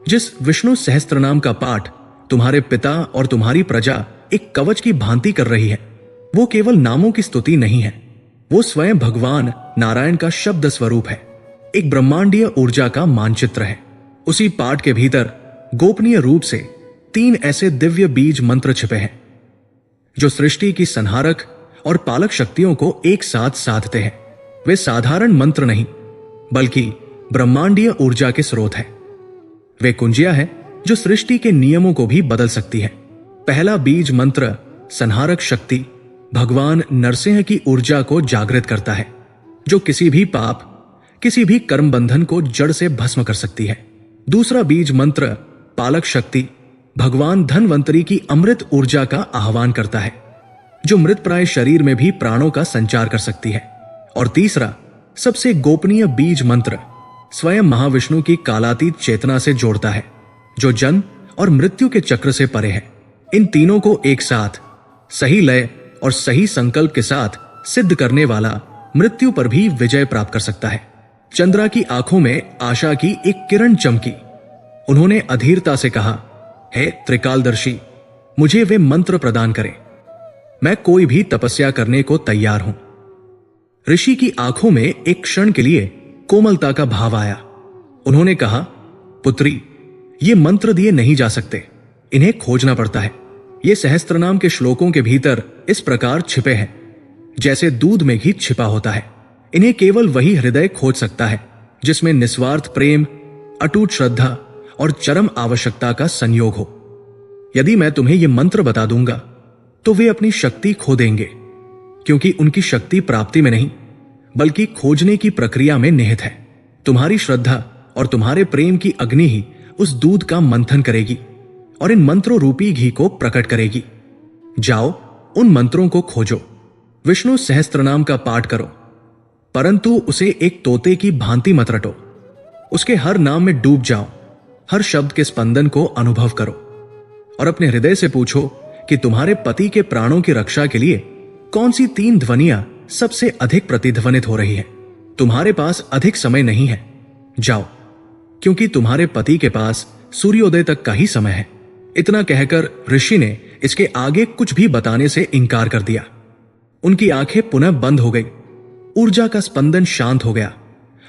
जिस विष्णु सहस्त्रनाम का पाठ तुम्हारे पिता और तुम्हारी प्रजा एक कवच की भांति कर रही है, वो केवल नामों की स्तुति नहीं है, वो स्वयं भगवान नारायण का शब्द स्वरूप है, एक ब्रह्मांडीय ऊर्जा का मानचित्र है। उसी पाठ के भीतर गोपनीय रूप से 3 ऐसे दिव्य बीज मंत्र छिपे हैं जो सृष्टि की संहारक और पालक शक्तियों को एक साथ साधते हैं। वे साधारण मंत्र नहीं बल्कि ब्रह्मांडीय ऊर्जा के स्रोत हैं। वे कुंजिया है जो सृष्टि के नियमों को भी बदल सकती है। पहला बीज मंत्र संहारक शक्ति भगवान नरसिंह की ऊर्जा को जागृत करता है, जो किसी भी पाप, किसी भी कर्म बंधन को जड़ से भस्म कर सकती है। दूसरा बीज मंत्र पालक शक्ति भगवान धन्वंतरी की अमृत ऊर्जा का आह्वान करता है, जो मृत प्राय शरीर में भी प्राणों का संचार कर सकती है। और तीसरा सबसे गोपनीय बीज मंत्र स्वयं महाविष्णु की कालातीत चेतना से जोड़ता है, जो जन्म और मृत्यु के चक्र से परे है। इन तीनों को एक साथ सही लय और सही संकल्प के साथ सिद्ध करने वाला मृत्यु पर भी विजय प्राप्त कर सकता है। चंद्रा की आंखों में आशा की एक किरण चमकी। उन्होंने अधीरता से कहा, हे त्रिकालदर्शी, मुझे वे मंत्र प्रदान करें। मैं कोई भी तपस्या करने को तैयार हूं। ऋषि की आंखों में एक क्षण के लिए कोमलता का भाव आया। उन्होंने कहा, पुत्री, ये मंत्र दिए नहीं जा सकते, इन्हें खोजना पड़ता है। ये सहस्त्रनाम के श्लोकों के भीतर इस प्रकार छिपे हैं जैसे दूध में घी छिपा होता है। इन्हें केवल वही हृदय खोज सकता है जिसमें निस्वार्थ प्रेम, अटूट श्रद्धा और चरम आवश्यकता का संयोग हो। यदि मैं तुम्हें ये मंत्र बता दूंगा तो वे अपनी शक्ति खो देंगे, क्योंकि उनकी शक्ति प्राप्ति में नहीं बल्कि खोजने की प्रक्रिया में निहित है। तुम्हारी श्रद्धा और तुम्हारे प्रेम की अग्नि ही उस दूध का मंथन करेगी और इन मंत्रों रूपी घी को प्रकट करेगी। जाओ, उन मंत्रों को खोजो, विष्णु सहस्त्रनाम का पाठ करो, परंतु उसे एक तोते की भांति मत रटो। उसके हर नाम में डूब जाओ, हर शब्द के स्पंदन को अनुभव करो और अपने हृदय से पूछो कि तुम्हारे पति के प्राणों की रक्षा के लिए कौन सी 3 ध्वनियां सबसे अधिक प्रतिध्वनित हो रही है। तुम्हारे पास अधिक समय नहीं है, जाओ, क्योंकि तुम्हारे पति के पास सूर्योदय तक का ही समय है। इतना कहकर ऋषि ने इसके आगे कुछ भी बताने से इनकार कर दिया। उनकी आंखें पुनः बंद हो गई, ऊर्जा का स्पंदन शांत हो गया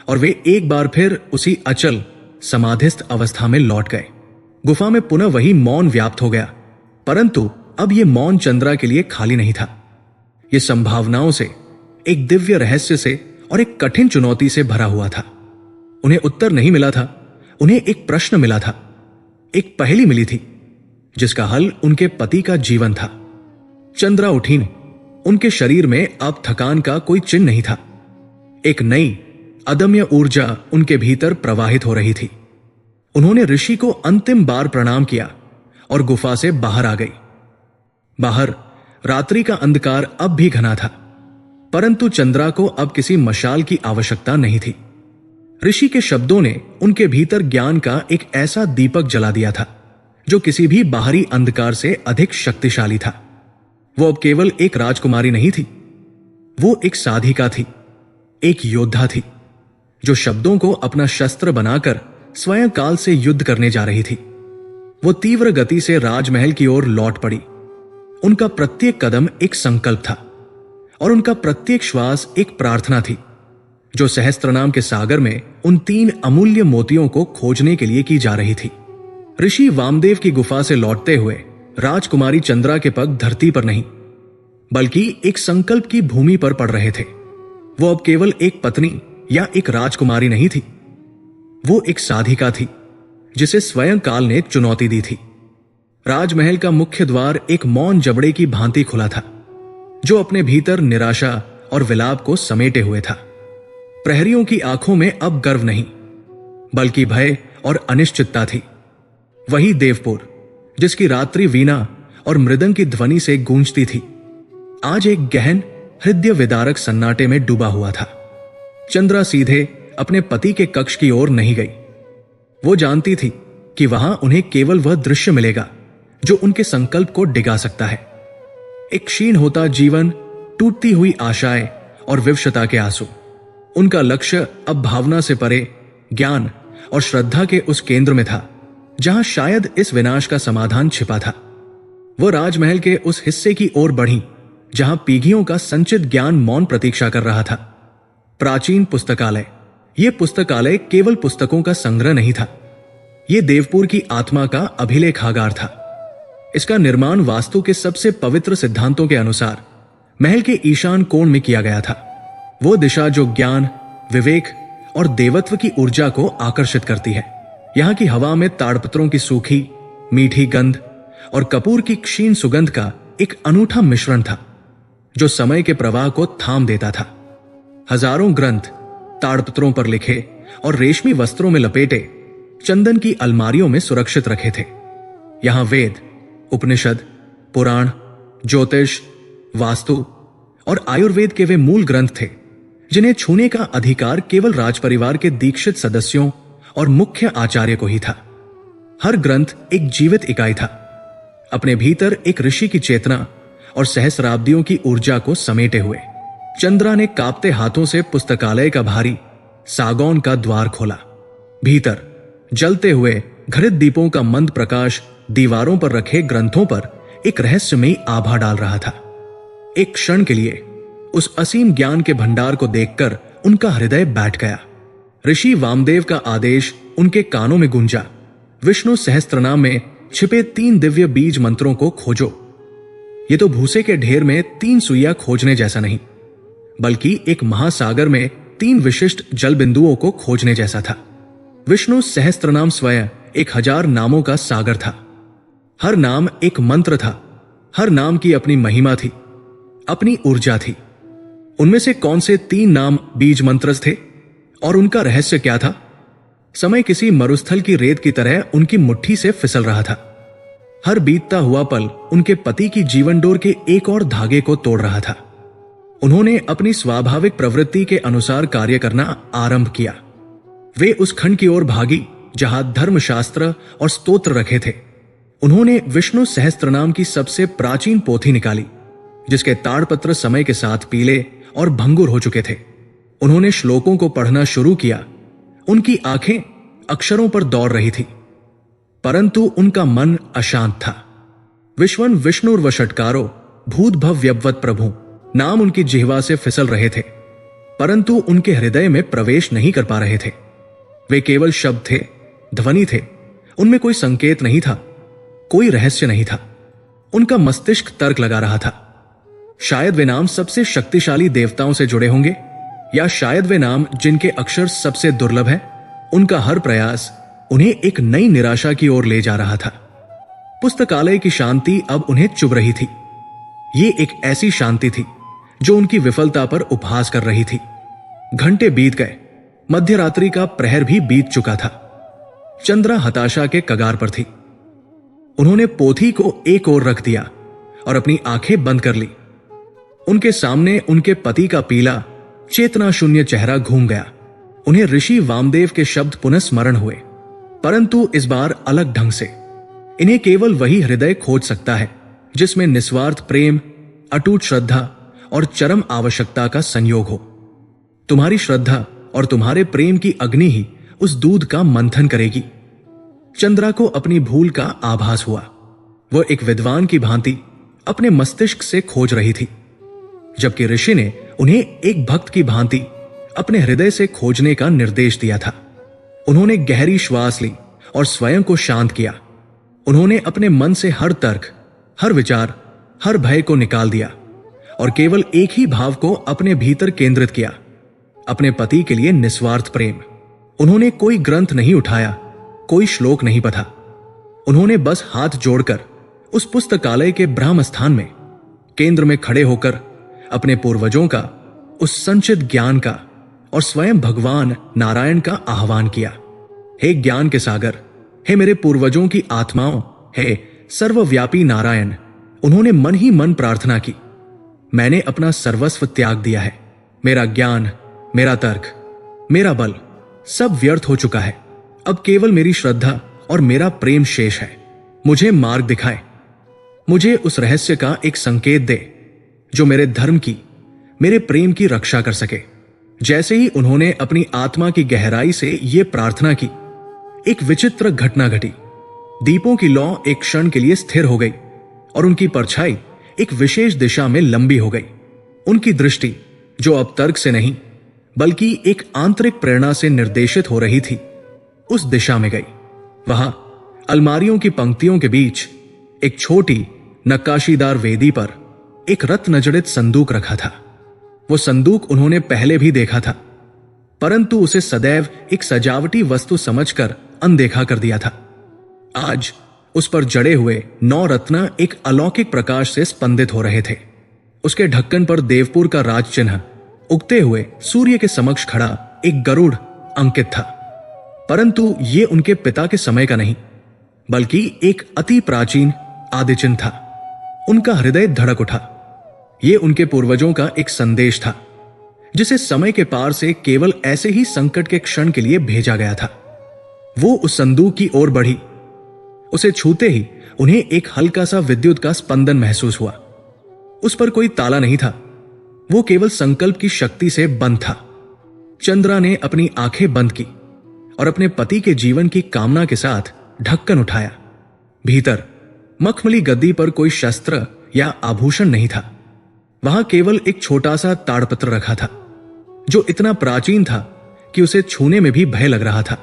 और वे एक बार फिर उसी अचल समाधिस्थ अवस्था में लौट गए। गुफा में पुनः वही मौन व्याप्त हो गया, परंतु अब यह मौन चंद्रा के लिए खाली नहीं था। यह संभावनाओं से एक दिव्य रहस्य से और एक कठिन चुनौती से भरा हुआ था। उन्हें उत्तर नहीं मिला था, उन्हें एक प्रश्न मिला था, एक पहेली मिली थी जिसका हल उनके पति का जीवन था। चंद्रा उठी ने। उनके शरीर में अब थकान का कोई चिन्ह नहीं था। एक नई अदम्य ऊर्जा उनके भीतर प्रवाहित हो रही थी। उन्होंने ऋषि को अंतिम बार प्रणाम किया और गुफा से बाहर आ गई। बाहर रात्रि का अंधकार अब भी घना था, परंतु चंद्रा को अब किसी मशाल की आवश्यकता नहीं थी। ऋषि के शब्दों ने उनके भीतर ज्ञान का एक ऐसा दीपक जला दिया था जो किसी भी बाहरी अंधकार से अधिक शक्तिशाली था। वो अब केवल एक राजकुमारी नहीं थी, वो एक साधिका थी, एक योद्धा थी जो शब्दों को अपना शस्त्र बनाकर स्वयं काल से युद्ध करने जा रही थी। वो तीव्र गति से राजमहल की ओर लौट पड़ी। उनका प्रत्येक कदम एक संकल्प था और उनका प्रत्येक श्वास एक प्रार्थना थी जो सहस्त्रनाम के सागर में उन 3 अमूल्य मोतियों को खोजने के लिए की जा रही थी। ऋषि वामदेव की गुफा से लौटते हुए राजकुमारी चंद्रा के पग धरती पर नहीं बल्कि एक संकल्प की भूमि पर पड़ रहे थे। वो अब केवल एक पत्नी या एक राजकुमारी नहीं थी, वो एक साधिका थी जिसे स्वयं काल ने चुनौती दी थी। राजमहल का मुख्य द्वार एक मौन जबड़े की भांति खुला था जो अपने भीतर निराशा और विलाप को समेटे हुए था। प्रहरियों की आंखों में अब गर्व नहीं बल्कि भय और अनिश्चितता थी। वही देवपुर जिसकी रात्रि वीणा और मृदंग की ध्वनि से गूंजती थी, आज एक गहन हृदय विदारक सन्नाटे में डूबा हुआ था। चंद्रा सीधे अपने पति के कक्ष की ओर नहीं गई। वो जानती थी कि वहां उन्हें केवल वह दृश्य मिलेगा जो उनके संकल्प को डिगा सकता है। एक क्षीण होता जीवन, टूटती हुई आशाएं और विवशता के आंसू। उनका लक्ष्य अब भावना से परे ज्ञान और श्रद्धा के उस केंद्र में था जहां शायद इस विनाश का समाधान छिपा था। वो राजमहल के उस हिस्से की ओर बढ़ी जहां पीढ़ियों का संचित ज्ञान मौन प्रतीक्षा कर रहा था। प्राचीन पुस्तकालय। यह पुस्तकालय केवल पुस्तकों का संग्रह नहीं था, यह देवपुर की आत्मा का अभिलेखागार था। इसका निर्माण वास्तु के सबसे पवित्र सिद्धांतों के अनुसार महल के ईशान कोण में किया गया था। वो दिशा जो ज्ञान, विवेक और देवत्व की ऊर्जा को आकर्षित करती है। यहां की हवा में ताड़पत्रों की सूखी मीठी गंध और कपूर की क्षीण सुगंध का एक अनूठा मिश्रण था जो समय के प्रवाह को थाम देता था। हजारों ग्रंथ ताड़पत्रों पर लिखे और रेशमी वस्त्रों में लपेटे चंदन की अलमारियों में सुरक्षित रखे थे। यहां वेद, उपनिषद, पुराण, ज्योतिष, वास्तु और आयुर्वेद के वे मूल ग्रंथ थे जिन्हें छूने का अधिकार केवल राजपरिवार के दीक्षित सदस्यों और मुख्य आचार्य को ही था। हर ग्रंथ एक जीवित इकाई था, अपने भीतर एक ऋषि की चेतना और सहस्राब्दियों की ऊर्जा को समेटे हुए। चंद्रा ने कांपते हाथों से पुस्तकालय का भारी सागौन का द्वार खोला। भीतर जलते हुए घृत दीपों का मंद प्रकाश दीवारों पर रखे ग्रंथों पर एक रहस्यमयी आभा डाल रहा था। एक क्षण के लिए उस असीम ज्ञान के भंडार को देखकर उनका हृदय बैठ गया। ऋषि वामदेव का आदेश उनके कानों में गूंजा, विष्णु सहस्त्रनाम में छिपे 3 दिव्य बीज मंत्रों को खोजो। ये तो भूसे के ढेर में 3 सुइयां खोजने जैसा नहीं बल्कि एक महासागर में 3 विशिष्ट जल बिंदुओं को खोजने जैसा था। विष्णु सहस्त्रनाम स्वयं 1000 नामों का सागर था। हर नाम एक मंत्र था, हर नाम की अपनी महिमा थी, अपनी ऊर्जा थी। उनमें से कौन से 3 नाम बीज मंत्र थे और उनका रहस्य क्या था? समय किसी मरुस्थल की रेत की तरह उनकी मुट्ठी से फिसल रहा था। हर बीतता हुआ पल उनके पति की जीवन डोर के एक और धागे को तोड़ रहा था। उन्होंने अपनी स्वाभाविक प्रवृत्ति के अनुसार कार्य करना आरंभ किया। वे उस खंड की ओर भागी जहां धर्मशास्त्र और स्तोत्र रखे थे। उन्होंने विष्णु सहस्त्रनाम की सबसे प्राचीन पोथी निकाली जिसके ताड़पत्र समय के साथ पीले और भंगुर हो चुके थे। उन्होंने श्लोकों को पढ़ना शुरू किया। उनकी आंखें अक्षरों पर दौड़ रही थी, परंतु उनका मन अशांत था। विश्वन विष्णुर्वषटकारो भूत भव्यवत प्रभु नाम उनकी जिह्वा से फिसल रहे थे, परंतु उनके हृदय में प्रवेश नहीं कर पा रहे थे। वे केवल शब्द थे, ध्वनि थे, उनमें कोई संकेत नहीं था, कोई रहस्य नहीं था। उनका मस्तिष्क तर्क लगा रहा था, शायद वे नाम सबसे शक्तिशाली देवताओं से जुड़े होंगे, या शायद वे नाम जिनके अक्षर सबसे दुर्लभ हैं। उनका हर प्रयास उन्हें एक नई निराशा की ओर ले जा रहा था। पुस्तकालय की शांति अब उन्हें चुभ रही थी। ये एक ऐसी शांति थी जो उनकी विफलता पर उपहास कर रही थी। घंटे बीत गए, मध्यरात्रि का प्रहर भी बीत चुका था। चंद्रा हताशा के कगार पर थी। उन्होंने पोथी को एक ओर रख दिया और अपनी आंखें बंद कर ली। उनके सामने उनके पति का पीला, चेतना शून्य चेहरा घूम गया। उन्हें ऋषि वामदेव के शब्द पुनः स्मरण हुए, परंतु इस बार अलग ढंग से। इन्हें केवल वही हृदय खोज सकता है जिसमें निस्वार्थ प्रेम, अटूट श्रद्धा और चरम आवश्यकता का संयोग हो। तुम्हारी श्रद्धा और तुम्हारे प्रेम की अग्नि ही उस दूध का मंथन करेगी। चंद्रा को अपनी भूल का आभास हुआ। वह एक विद्वान की भांति अपने मस्तिष्क से खोज रही थी, जबकि ऋषि ने उन्हें एक भक्त की भांति अपने हृदय से खोजने का निर्देश दिया था। उन्होंने गहरी श्वास ली और स्वयं को शांत किया। उन्होंने अपने मन से हर तर्क, हर विचार, हर भय को निकाल दिया और केवल एक ही भाव को अपने भीतर केंद्रित किया, अपने पति के लिए निस्वार्थ प्रेम। उन्होंने कोई ग्रंथ नहीं उठाया, कोई श्लोक नहीं पढ़ा। उन्होंने बस हाथ जोड़कर उस पुस्तकालय के ब्रह्म स्थान में केंद्र में खड़े होकर अपने पूर्वजों का, उस संचित ज्ञान का और स्वयं भगवान नारायण का आह्वान किया। हे ज्ञान के सागर, हे मेरे पूर्वजों की आत्माओं, हे सर्वव्यापी नारायण। उन्होंने मन ही मन प्रार्थना की, मैंने अपना सर्वस्व त्याग दिया है। मेरा ज्ञान, मेरा तर्क, मेरा बल सब व्यर्थ हो चुका है। अब केवल मेरी श्रद्धा और मेरा प्रेम शेष है। मुझे मार्ग दिखाए, मुझे उस रहस्य का एक संकेत दे जो मेरे धर्म की, मेरे प्रेम की रक्षा कर सके। जैसे ही उन्होंने अपनी आत्मा की गहराई से यह प्रार्थना की, एक विचित्र घटना घटी। दीपों की लौ एक क्षण के लिए स्थिर हो गई और उनकी परछाई एक विशेष दिशा में लंबी हो गई। उनकी दृष्टि, जो अब तर्क से नहीं बल्कि एक आंतरिक प्रेरणा से निर्देशित हो रही थी, उस दिशा में गई। वहां अलमारियों की पंक्तियों के बीच एक छोटी नक्काशीदार वेदी पर एक रत्न जड़ित संदूक रखा था। वो संदूक उन्होंने पहले भी देखा था, परंतु उसे सदैव एक सजावटी वस्तु समझकर अनदेखा कर दिया था। आज उस पर जड़े हुए 9 रत्न एक अलौकिक प्रकाश से स्पंदित हो रहे थे। उसके ढक्कन पर देवपुर का राज चिन्ह उगते हुए सूर्य के समक्ष खड़ा एक गरुड़ अंकित था, परंतु ये उनके पिता के समय का नहीं बल्कि एक अति प्राचीन आदि चिन्ह था। उनका हृदय धड़क उठा। ये उनके पूर्वजों का एक संदेश था जिसे समय के पार से केवल ऐसे ही संकट के क्षण के लिए भेजा गया था। वो उस संदूक की ओर बढ़ी। उसे छूते ही उन्हें एक हल्का सा विद्युत का स्पंदन महसूस हुआ। उस पर कोई ताला नहीं था, वो केवल संकल्प की शक्ति से बंद था। चंद्रा ने अपनी आंखें बंद की और अपने पति के जीवन की कामना के साथ ढक्कन उठाया। भीतर मखमली गद्दी पर कोई शस्त्र या आभूषण नहीं था। वहां केवल एक छोटा सा ताड़पत्र रखा था, जो इतना प्राचीन था कि उसे छूने में भी भय लग रहा था,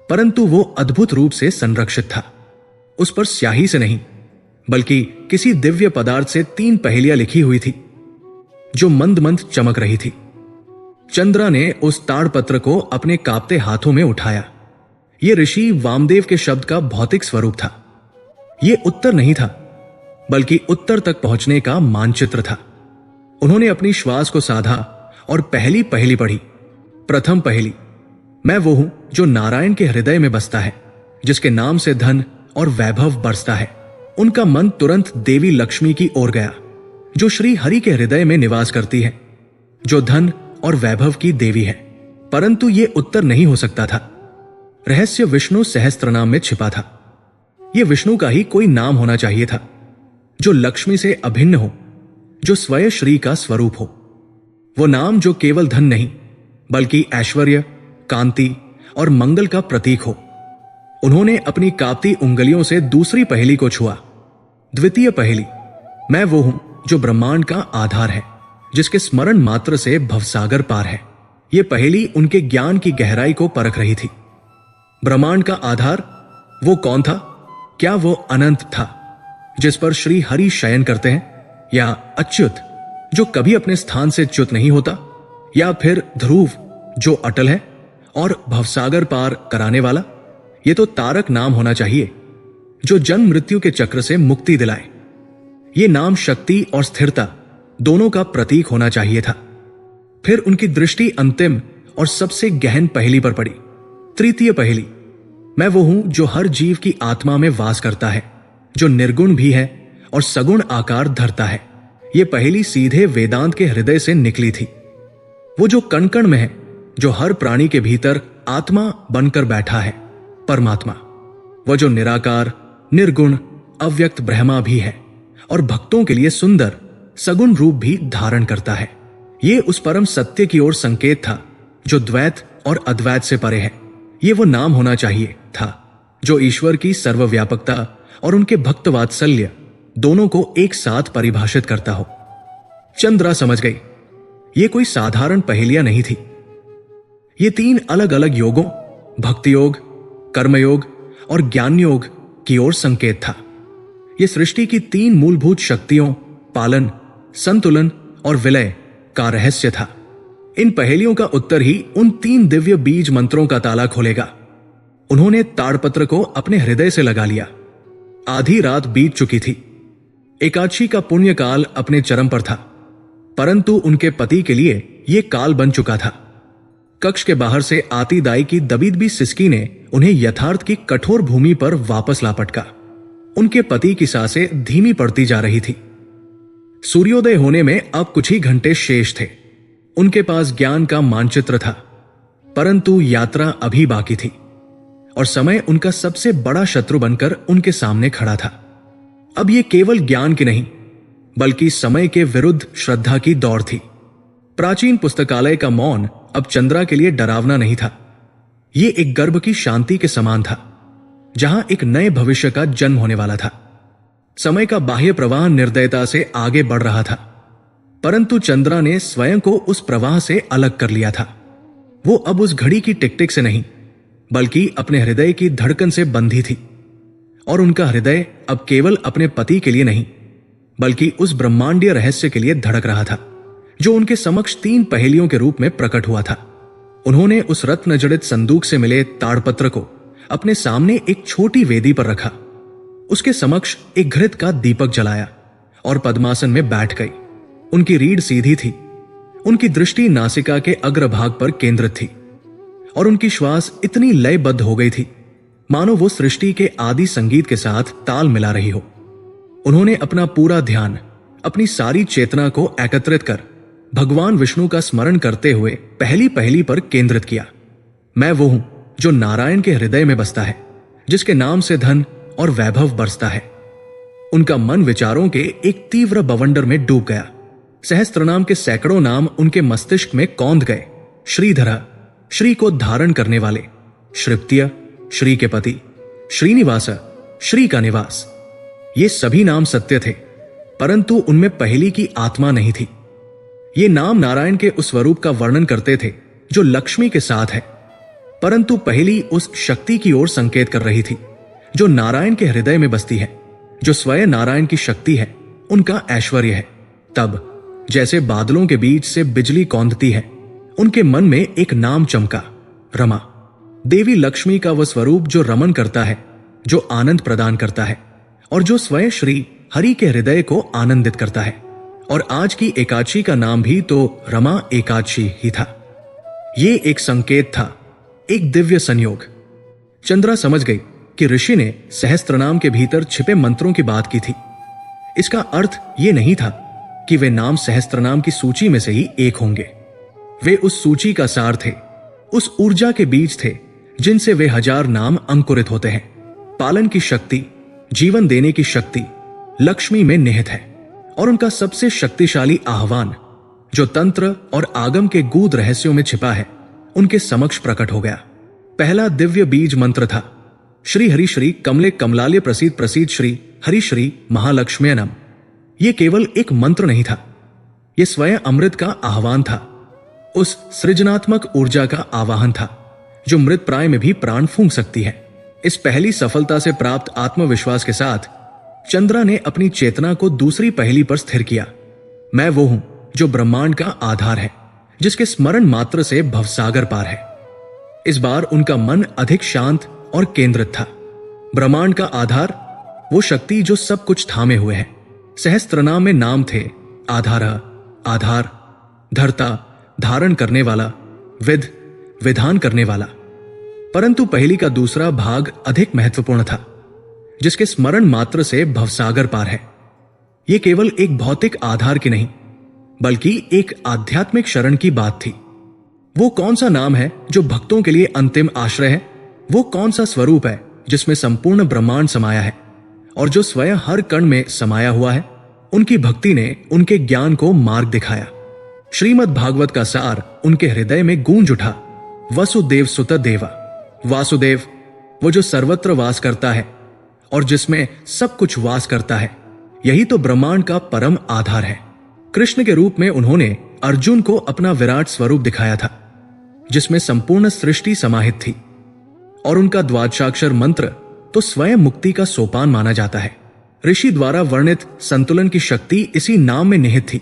परंतु वो अद्भुत रूप से संरक्षित था। उस पर स्याही से नहीं बल्कि किसी दिव्य पदार्थ से 3 पहेलियां लिखी हुई थी जो मंद मंद चमक रही थी। चंद्रा ने उस ताड़पत्र को अपने कांपते हाथों में उठाया। यह ऋषि वामदेव के शब्द का भौतिक स्वरूप था। यह उत्तर नहीं था बल्कि उत्तर तक पहुंचने का मानचित्र था। उन्होंने अपनी श्वास को साधा और पहली पहेली पढ़ी। प्रथम पहेली, मैं वो हूं जो नारायण के हृदय में बसता है, जिसके नाम से धन और वैभव बरसता है। उनका मन तुरंत देवी लक्ष्मी की ओर गया, जो श्री हरि के हृदय में निवास करती है, जो धन और वैभव की देवी है। परंतु यह उत्तर नहीं हो सकता था। रहस्य विष्णु सहस्त्रनाम में छिपा था। यह विष्णु का ही कोई नाम होना चाहिए था, जो लक्ष्मी से अभिन्न हो, जो स्वयं श्री का स्वरूप हो। वो नाम जो केवल धन नहीं बल्कि ऐश्वर्य, कांति और मंगल का प्रतीक हो। उन्होंने अपनी कांपती उंगलियों से दूसरी पहेली को छुआ। द्वितीय पहेली, मैं वो हूं जो ब्रह्मांड का आधार है, जिसके स्मरण मात्र से भवसागर पार है। यह पहेली उनके ज्ञान की गहराई को परख रही थी। ब्रह्मांड का आधार वो कौन था? क्या वो अनंत था जिस पर श्री हरि शयन करते हैं, या अच्युत जो कभी अपने स्थान से च्युत नहीं होता, या फिर ध्रुव जो अटल है और भवसागर पार कराने वाला? ये तो तारक नाम होना चाहिए, जो जन्म मृत्यु के चक्र से मुक्ति दिलाए। ये नाम शक्ति और स्थिरता दोनों का प्रतीक होना चाहिए था। फिर उनकी दृष्टि अंतिम और सबसे गहन पहेली पर पड़ी। तृतीय पहेली, मैं वो हूं जो हर जीव की आत्मा में वास करता है, जो निर्गुण भी है और सगुण आकार धरता है। ये पहेली सीधे वेदांत के हृदय से निकली थी। वो जो कण कण में है, जो हर प्राणी के भीतर आत्मा बनकर बैठा है, परमात्मा। वह जो निराकार, निर्गुण, अव्यक्त ब्रह्मा भी है और भक्तों के लिए सुंदर सगुण रूप भी धारण करता है। ये उस परम सत्य की ओर संकेत था जो द्वैत और अद्वैत से परे है। ये वो नाम होना चाहिए था जो ईश्वर की सर्वव्यापकता और उनके भक्त वात्सल्य दोनों को एक साथ परिभाषित करता हो। चंद्रा समझ गई, ये कोई साधारण पहेलियां नहीं थी। ये 3 अलग अलग योगों, भक्ति योग, कर्मयोग और ज्ञान योग की ओर संकेत था। ये सृष्टि की 3 मूलभूत शक्तियों, पालन, संतुलन और विलय का रहस्य था। इन पहेलियों का उत्तर ही उन 3 दिव्य बीज मंत्रों का ताला खोलेगा। उन्होंने ताड़पत्र को अपने हृदय से लगा लिया। आधी रात बीत चुकी थी। एकादशी का पुण्य काल अपने चरम पर था, परंतु उनके पति के लिए यह काल बन चुका था। कक्ष के बाहर से आती दाई की दबीदबी सिसकी ने उन्हें यथार्थ की कठोर भूमि पर वापस लापटका। उनके पति की सांसें धीमी पड़ती जा रही थी। सूर्योदय होने में अब कुछ ही घंटे शेष थे। उनके पास ज्ञान का मानचित्र था, परंतु यात्रा अभी बाकी थी और समय उनका सबसे बड़ा शत्रु बनकर उनके सामने खड़ा था। अब यह केवल ज्ञान की नहीं, बल्कि समय के विरुद्ध श्रद्धा की दौड़ थी। प्राचीन पुस्तकालय का मौन अब चंद्रा के लिए डरावना नहीं था। यह एक गर्भ की शांति के समान था, जहां एक नए भविष्य का जन्म होने वाला था। समय का बाह्य प्रवाह निर्दयता से आगे बढ़ रहा था, परंतु चंद्रा ने स्वयं को उस प्रवाह से अलग कर लिया था। वो अब उस घड़ी की टिक-टिक से नहीं, बल्कि अपने हृदय की धड़कन से बंधी थी। और उनका हृदय अब केवल अपने पति के लिए नहीं, बल्कि उस ब्रह्मांडीय रहस्य के लिए धड़क रहा था, जो उनके समक्ष 3 पहेलियों के रूप में प्रकट हुआ था। उन्होंने उस रत्न जड़ित संदूक से मिले ताड़पत्र को अपने सामने एक छोटी वेदी पर रखा। उसके समक्ष एक घृत का दीपक जलाया और पद्मासन में बैठ गई। उनकी रीढ़ सीधी थी, उनकी दृष्टि नासिका के अग्रभाग पर केंद्रित थी और उनकी श्वास इतनी लयबद्ध हो गई थी मानो वो सृष्टि के आदि संगीत के साथ ताल मिला रही हो। उन्होंने अपना पूरा ध्यान, अपनी सारी चेतना को एकत्रित कर भगवान विष्णु का स्मरण करते हुए पहली पहेली पर केंद्रित किया। मैं वो हूं जो नारायण के हृदय में बसता है, जिसके नाम से धन और वैभव बरसता है। उनका मन विचारों के एक तीव्र बवंडर में डूब गया। सहस्त्रनाम के सैकड़ों नाम उनके मस्तिष्क में कौंध गए। श्रीधर, श्री को धारण करने वाले; श्रीप्त्य, श्री के पति; श्रीनिवास, श्री का निवास। ये सभी नाम सत्य थे, परंतु उनमें पहेली की आत्मा नहीं थी। ये नाम नारायण के उस स्वरूप का वर्णन करते थे जो लक्ष्मी के साथ है, परंतु पहेली उस शक्ति की ओर संकेत कर रही थी जो नारायण के हृदय में बसती है, जो स्वयं नारायण की शक्ति है, उनका ऐश्वर्य है। तब जैसे बादलों के बीच से बिजली कौंधती है, उनके मन में एक नाम चमका, रमा। देवी लक्ष्मी का वह स्वरूप जो रमन करता है, जो आनंद प्रदान करता है और जो स्वयं श्री हरि के हृदय को आनंदित करता है। और आज की एकादशी का नाम भी तो रमा एकादशी ही था। ये एक संकेत था, एक दिव्य संयोग। चंद्रा समझ गई कि ऋषि ने सहस्त्रनाम के भीतर छिपे मंत्रों की बात की थी। इसका अर्थ यह नहीं था कि वे नाम सहस्त्रनाम की सूची में से ही एक होंगे। वे उस सूची का सार थे, उस ऊर्जा के बीज थे जिनसे वे 1000 नाम अंकुरित होते हैं। पालन की शक्ति, जीवन देने की शक्ति लक्ष्मी में निहित है और उनका सबसे शक्तिशाली आह्वान, जो तंत्र और आगम के गूढ़ रहस्यों में छिपा है, उनके समक्ष प्रकट हो गया। पहला दिव्य बीज मंत्र था, श्री हरि श्री कमले कमलालय प्रसीद प्रसीद श्री हरि श्री महालक्ष्म्यनम। यह केवल एक मंत्र नहीं था, यह स्वयं अमृत का आह्वान था, उस सृजनात्मक ऊर्जा का आवाहन था जो मृत प्राय में भी प्राण फूंक सकती है। इस पहली सफलता से प्राप्त आत्मविश्वास के साथ चंद्रा ने अपनी चेतना को दूसरी पहेली पर स्थिर किया। मैं वो हूं जो ब्रह्मांड का आधार है, जिसके स्मरण मात्र से भवसागर पार है। इस बार उनका मन अधिक शांत और केंद्रित था। ब्रह्मांड का आधार, वो शक्ति जो सब कुछ थामे हुए है। सहस्त्रनाम में नाम थे आधारः, आधार, धर्ता, धारण करने वाला, विद, विधान करने वाला। परंतु पहली का दूसरा भाग अधिक महत्वपूर्ण था, जिसके स्मरण मात्र से भवसागर पार है। यह केवल एक भौतिक आधार की नहीं, बल्कि एक आध्यात्मिक शरण की बात थी। वो कौन सा नाम है जो भक्तों के लिए अंतिम आश्रय है? वो कौन सा स्वरूप है जिसमें संपूर्ण ब्रह्मांड समाया है और जो स्वयं हर कण में समाया हुआ है? उनकी भक्ति ने उनके ज्ञान को मार्ग दिखाया। श्रीमद् भागवत का सार उनके हृदय में गूंज उठा। वसुदेव सुत देवा, वासुदेव, वो जो सर्वत्र वास करता है और जिसमें सब कुछ वास करता है, यही तो ब्रह्मांड का परम आधार है। कृष्ण के रूप में उन्होंने अर्जुन को अपना विराट स्वरूप दिखाया था, जिसमें संपूर्ण सृष्टि समाहित थी, और उनका द्वादशाक्षर मंत्र तो स्वयं मुक्ति का सोपान माना जाता है। ऋषि द्वारा वर्णित संतुलन की शक्ति इसी नाम में निहित थी,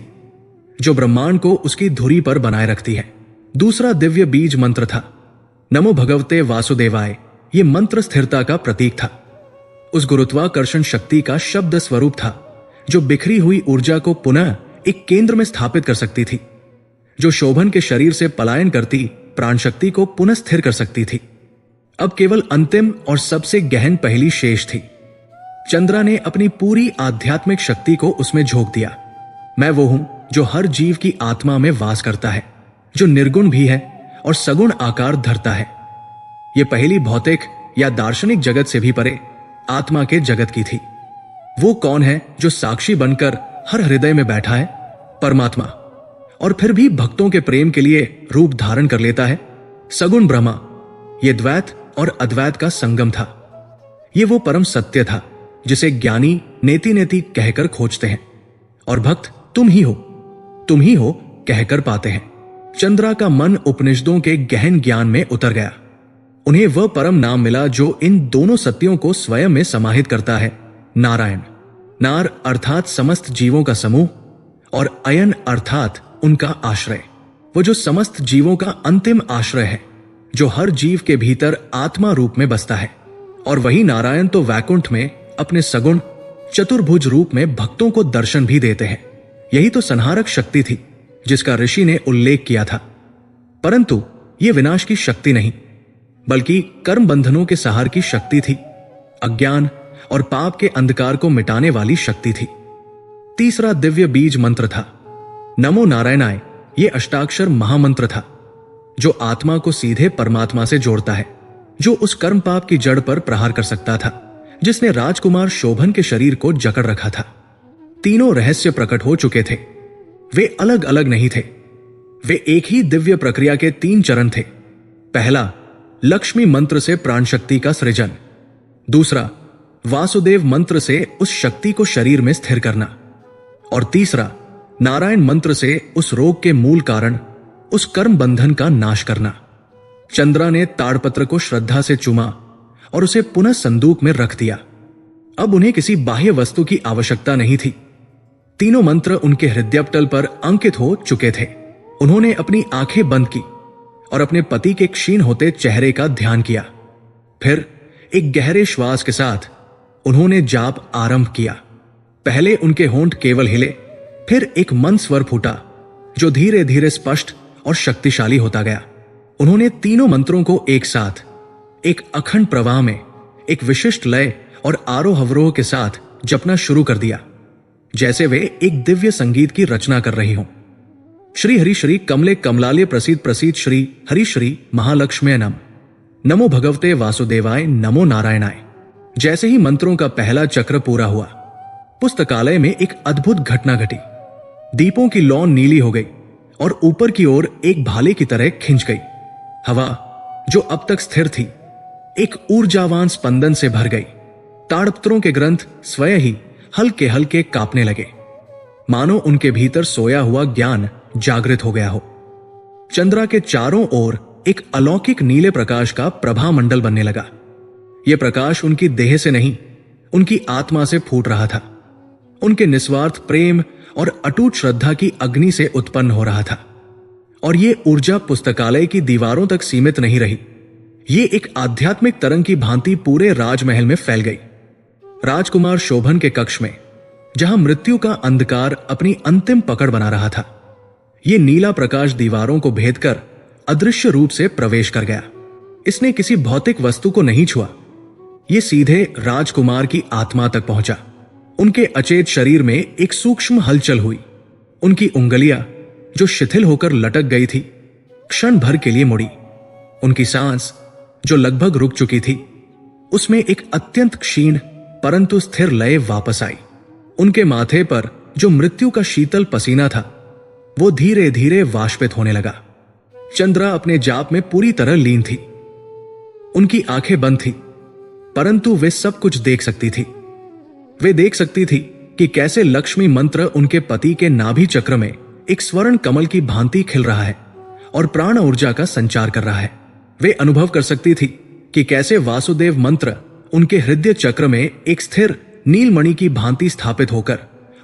जो ब्रह्मांड को उसकी धुरी पर बनाए रखती है। दूसरा दिव्य बीज मंत्र था नमो भगवते वासुदेवाय। ये मंत्र स्थिरता का प्रतीक था, उस गुरुत्वाकर्षण शक्ति का शब्द स्वरूप था जो बिखरी हुई ऊर्जा को पुनः एक केंद्र में स्थापित कर सकती थी, जो शोभन के शरीर से पलायन करती प्राण शक्ति को पुनः स्थिर कर सकती थी। अब केवल अंतिम और सबसे गहन पहेली शेष थी। चंद्रा ने अपनी पूरी आध्यात्मिक शक्ति को उसमें झोंक दिया। मैं वो हूं जो हर जीव की आत्मा में वास करता है, जो निर्गुण भी है और सगुण आकार धरता है। यह पहेली भौतिक या दार्शनिक जगत से भी परे आत्मा के जगत की थी। वो कौन है जो साक्षी बनकर हर हृदय में बैठा है? परमात्मा, और फिर भी भक्तों के प्रेम के लिए रूप धारण कर लेता है। सगुण ब्रह्मा, ये द्वैत और अद्वैत का संगम था। ये वो परम सत्य था जिसे ज्ञानी नेति नेति कहकर खोजते हैं और भक्त तुम ही हो कहकर पाते हैं। चंद्रा का मन उपनिषदों के गहन ज्ञान में उतर गया। उन्हें वह परम नाम मिला जो इन दोनों सत्यों को स्वयं में समाहित करता है। नारायण, नार अर्थात समस्त जीवों का समूह, और अयन अर्थात उनका आश्रय, वो जो समस्त जीवों का अंतिम आश्रय है, जो हर जीव के भीतर आत्मा रूप में बसता है। और वही नारायण तो वैकुंठ में अपने सगुण चतुर्भुज रूप में भक्तों को दर्शन भी देते हैं। यही तो संहारक शक्ति थी जिसका ऋषि ने उल्लेख किया था। परंतु यह विनाश की शक्ति नहीं, बल्कि कर्म बंधनों के सहार की शक्ति थी। अज्ञान और पाप के अंधकार को मिटाने वाली शक्ति थी। तीसरा दिव्य बीज मंत्र था नमो नारायणाय। यह अष्टाक्षर महामंत्र था जो आत्मा को सीधे परमात्मा से जोड़ता है, जो उस कर्म पाप की जड़ पर प्रहार कर सकता था जिसने राजकुमार शोभन के शरीर को जकड़ रखा था। तीनों रहस्य प्रकट हो चुके थे। वे अलग अलग नहीं थे, वे एक ही दिव्य प्रक्रिया के 3 चरण थे। पहला, लक्ष्मी मंत्र से प्राण शक्ति का सृजन। दूसरा, वासुदेव मंत्र से उस शक्ति को शरीर में स्थिर करना। और तीसरा, नारायण मंत्र से उस रोग के मूल कारण, उस कर्म बंधन का नाश करना। चंद्रा ने ताड़पत्र को श्रद्धा से चूमा और उसे पुनः संदूक में रख दिया। अब उन्हें किसी बाह्य वस्तु की आवश्यकता नहीं थी। तीनों मंत्र उनके हृदयपटल पर अंकित हो चुके थे। उन्होंने अपनी आंखें बंद की और अपने पति के क्षीण होते चेहरे का ध्यान किया। फिर एक गहरे श्वास के साथ उन्होंने जाप आरंभ किया। पहले उनके होंठ केवल हिले, फिर एक मंद स्वर फूटा जो धीरे धीरे स्पष्ट और शक्तिशाली होता गया। उन्होंने तीनों मंत्रों को एक साथ, एक अखंड प्रवाह में, एक विशिष्ट लय और आरोह अवरोह के साथ जपना शुरू कर दिया, जैसे वे एक दिव्य संगीत की रचना कर रही हों। श्री हरि श्री कमले कमलाले प्रसीद प्रसीद श्री हरि श्री महालक्ष्मी नमो भगवते वासुदेवाय नमो नारायणाय। जैसे ही मंत्रों का पहला चक्र पूरा हुआ, पुस्तकालय में एक अद्भुत घटना घटी। दीपों की लौ नीली हो गई और ऊपर की ओर एक भाले की तरह खिंच गई। हवा जो अब तक स्थिर थी, एक ऊर्जावान स्पंदन से भर गई। ताड़पत्रों के ग्रंथ स्वयं ही हल्के हल्के कांपने लगे, मानो उनके भीतर सोया हुआ ज्ञान जागृत हो गया हो। चंद्रा के चारों ओर एक अलौकिक नीले प्रकाश का प्रभा मंडल बनने लगा। यह प्रकाश उनकी देह से नहीं, उनकी आत्मा से फूट रहा था। उनके निस्वार्थ प्रेम और अटूट श्रद्धा की अग्नि से उत्पन्न हो रहा था। और ये ऊर्जा पुस्तकालय की दीवारों तक सीमित नहीं रही, ये एक आध्यात्मिक तरंग की भांति पूरे राजमहल में फैल गई। राजकुमार शोभन के कक्ष में, जहां मृत्यु का अंधकार अपनी अंतिम पकड़ बना रहा था, ये नीला प्रकाश दीवारों को भेद कर अदृश्य रूप से प्रवेश कर गया। इसने किसी भौतिक वस्तु को नहीं छुआ, ये सीधे राजकुमार की आत्मा तक पहुंचा। उनके अचेत शरीर में एक सूक्ष्म हलचल हुई। उनकी उंगलियां, जो शिथिल होकर लटक गई थी, क्षण भर के लिए मुड़ी। उनकी सांस, जो लगभग रुक चुकी थी, उसमें एक अत्यंत क्षीण परंतु स्थिर लय वापस आई। उनके माथे पर जो मृत्यु का शीतल पसीना था, वो धीरे धीरे वाष्पित होने लगा। चंद्रा अपने जाप में पूरी तरह लीन थी। उनकी आंखें बंद थी, परंतु वे सब कुछ देख सकती थी। वे देख सकती थी कि कैसे लक्ष्मी मंत्र उनके पति के नाभि चक्र में एक स्वर्ण कमल की भांति खिल रहा है और प्राण ऊर्जा का संचार कर रहा है। वे अनुभव कर सकती थी कि कैसे वासुदेव मंत्र उनके हृदय चक्र में एक स्थिर नीलमणि की भांति स्थापित होकर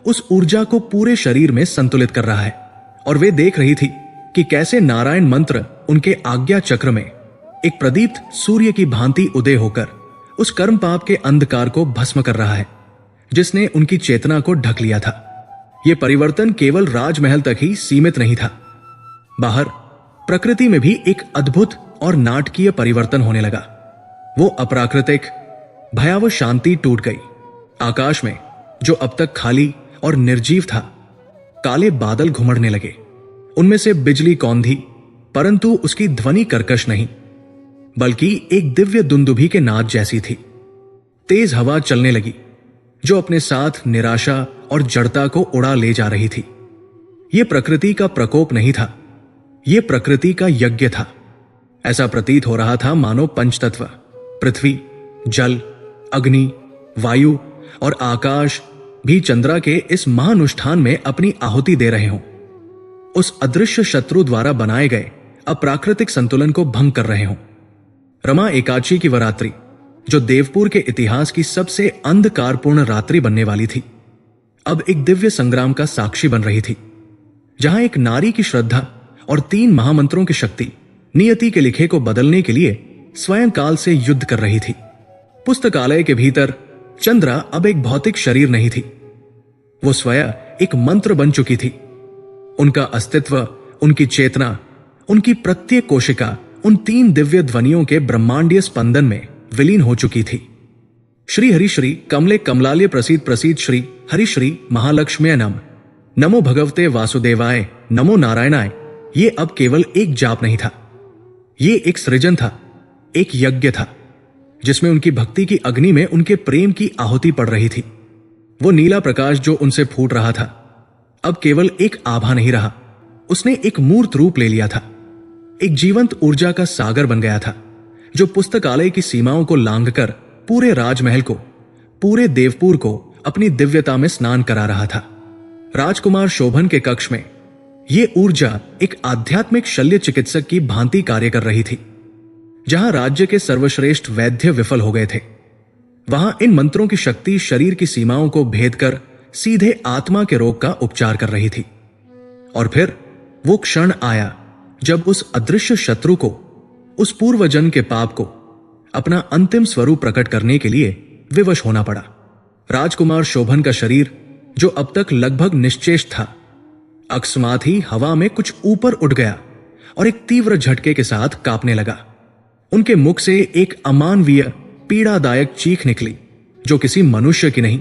उस ऊर्जा को पूरे शरीर में संतुलित कर रहा है। और वे देख रही थी कि कैसे नारायण मंत्र उनके आज्ञा चक्र में एक प्रदीप्त सूर्य की भांति उदय होकर उस कर्म पाप के अंधकार को भस्म कर रहा है, जिसने उनकी चेतना को ढक लिया था। यह परिवर्तन केवल राजमहल तक ही सीमित नहीं था। बाहर प्रकृति में भी एक अद्भुत और नाटकीय परिवर्तन होने लगा। वो अप्राकृतिक भयावह शांति टूट गई। आकाश में, जो अब तक खाली और निर्जीव था, काले बादल घुमड़ने लगे। उनमें से बिजली कौंधी, परंतु उसकी ध्वनि कर्कश नहीं, बल्कि एक दिव्य दुंदुभी के नाद जैसी थी। तेज हवा चलने लगी, जो अपने साथ निराशा और जड़ता को उड़ा ले जा रही थी। यह प्रकृति का प्रकोप नहीं था, यह प्रकृति का यज्ञ था। ऐसा प्रतीत हो रहा था मानो पंचतत्व, पृथ्वी, जल, अग्नि, वायु और आकाश भी चंद्रा के इस महानुष्ठान में अपनी आहुति दे रहे हों, उस अदृश्य शत्रु द्वारा बनाए गए अप्राकृतिक संतुलन को भंग कर रहे हों। रमा एकादशी की वह रात्रि, जो देवपुर के इतिहास की सबसे अंधकारपूर्ण रात्रि बनने वाली थी, अब एक दिव्य संग्राम का साक्षी बन रही थी, जहां एक नारी की श्रद्धा और 3 महामंत्रों की शक्ति नियति के लिखे को बदलने के लिए स्वयं काल से युद्ध कर रही थी। पुस्तकालय के भीतर चंद्रा अब एक भौतिक शरीर नहीं थी, वो स्वयं एक मंत्र बन चुकी थी। उनका अस्तित्व, उनकी चेतना, उनकी प्रत्येक कोशिका उन 3 दिव्य ध्वनियों के ब्रह्मांडीय स्पंदन में विलीन हो चुकी थी। श्री हरि श्री कमले कमलालय प्रसीद प्रसीद श्री हरि श्री महालक्ष्म्यै नम, नमो भगवते वासुदेवाय, नमो नारायणाय। ये अब केवल एक जाप नहीं था, ये एक सृजन था, एक यज्ञ था, जिसमें उनकी भक्ति की अग्नि में उनके प्रेम की आहुति पड़ रही थी। वो नीला प्रकाश जो उनसे फूट रहा था, अब केवल एक आभा नहीं रहा, उसने एक मूर्त रूप ले लिया था। एक जीवंत ऊर्जा का सागर बन गया था, जो पुस्तकालय की सीमाओं को लांघकर पूरे राजमहल को, पूरे देवपुर को अपनी दिव्यता में स्नान करा रहा था। राजकुमार शोभन के कक्ष में यह ऊर्जा एक आध्यात्मिक शल्य चिकित्सक की भांति कार्य कर रही थी। जहां राज्य के सर्वश्रेष्ठ वैद्य विफल हो गए थे, वहां इन मंत्रों की शक्ति शरीर की सीमाओं को भेद कर सीधे आत्मा के रोग का उपचार कर रही थी। और फिर वो क्षण आया जब उस अदृश्य शत्रु को, उस पूर्वजन्म के पाप को अपना अंतिम स्वरूप प्रकट करने के लिए विवश होना पड़ा। राजकुमार शोभन का शरीर, जो अब तक लगभग निश्चेष था, अकस्मात ही हवा में कुछ ऊपर उठ गया और एक तीव्र झटके के साथ कांपने लगा। उनके मुख से एक अमानवीय पीड़ादायक चीख निकली, जो किसी मनुष्य की नहीं,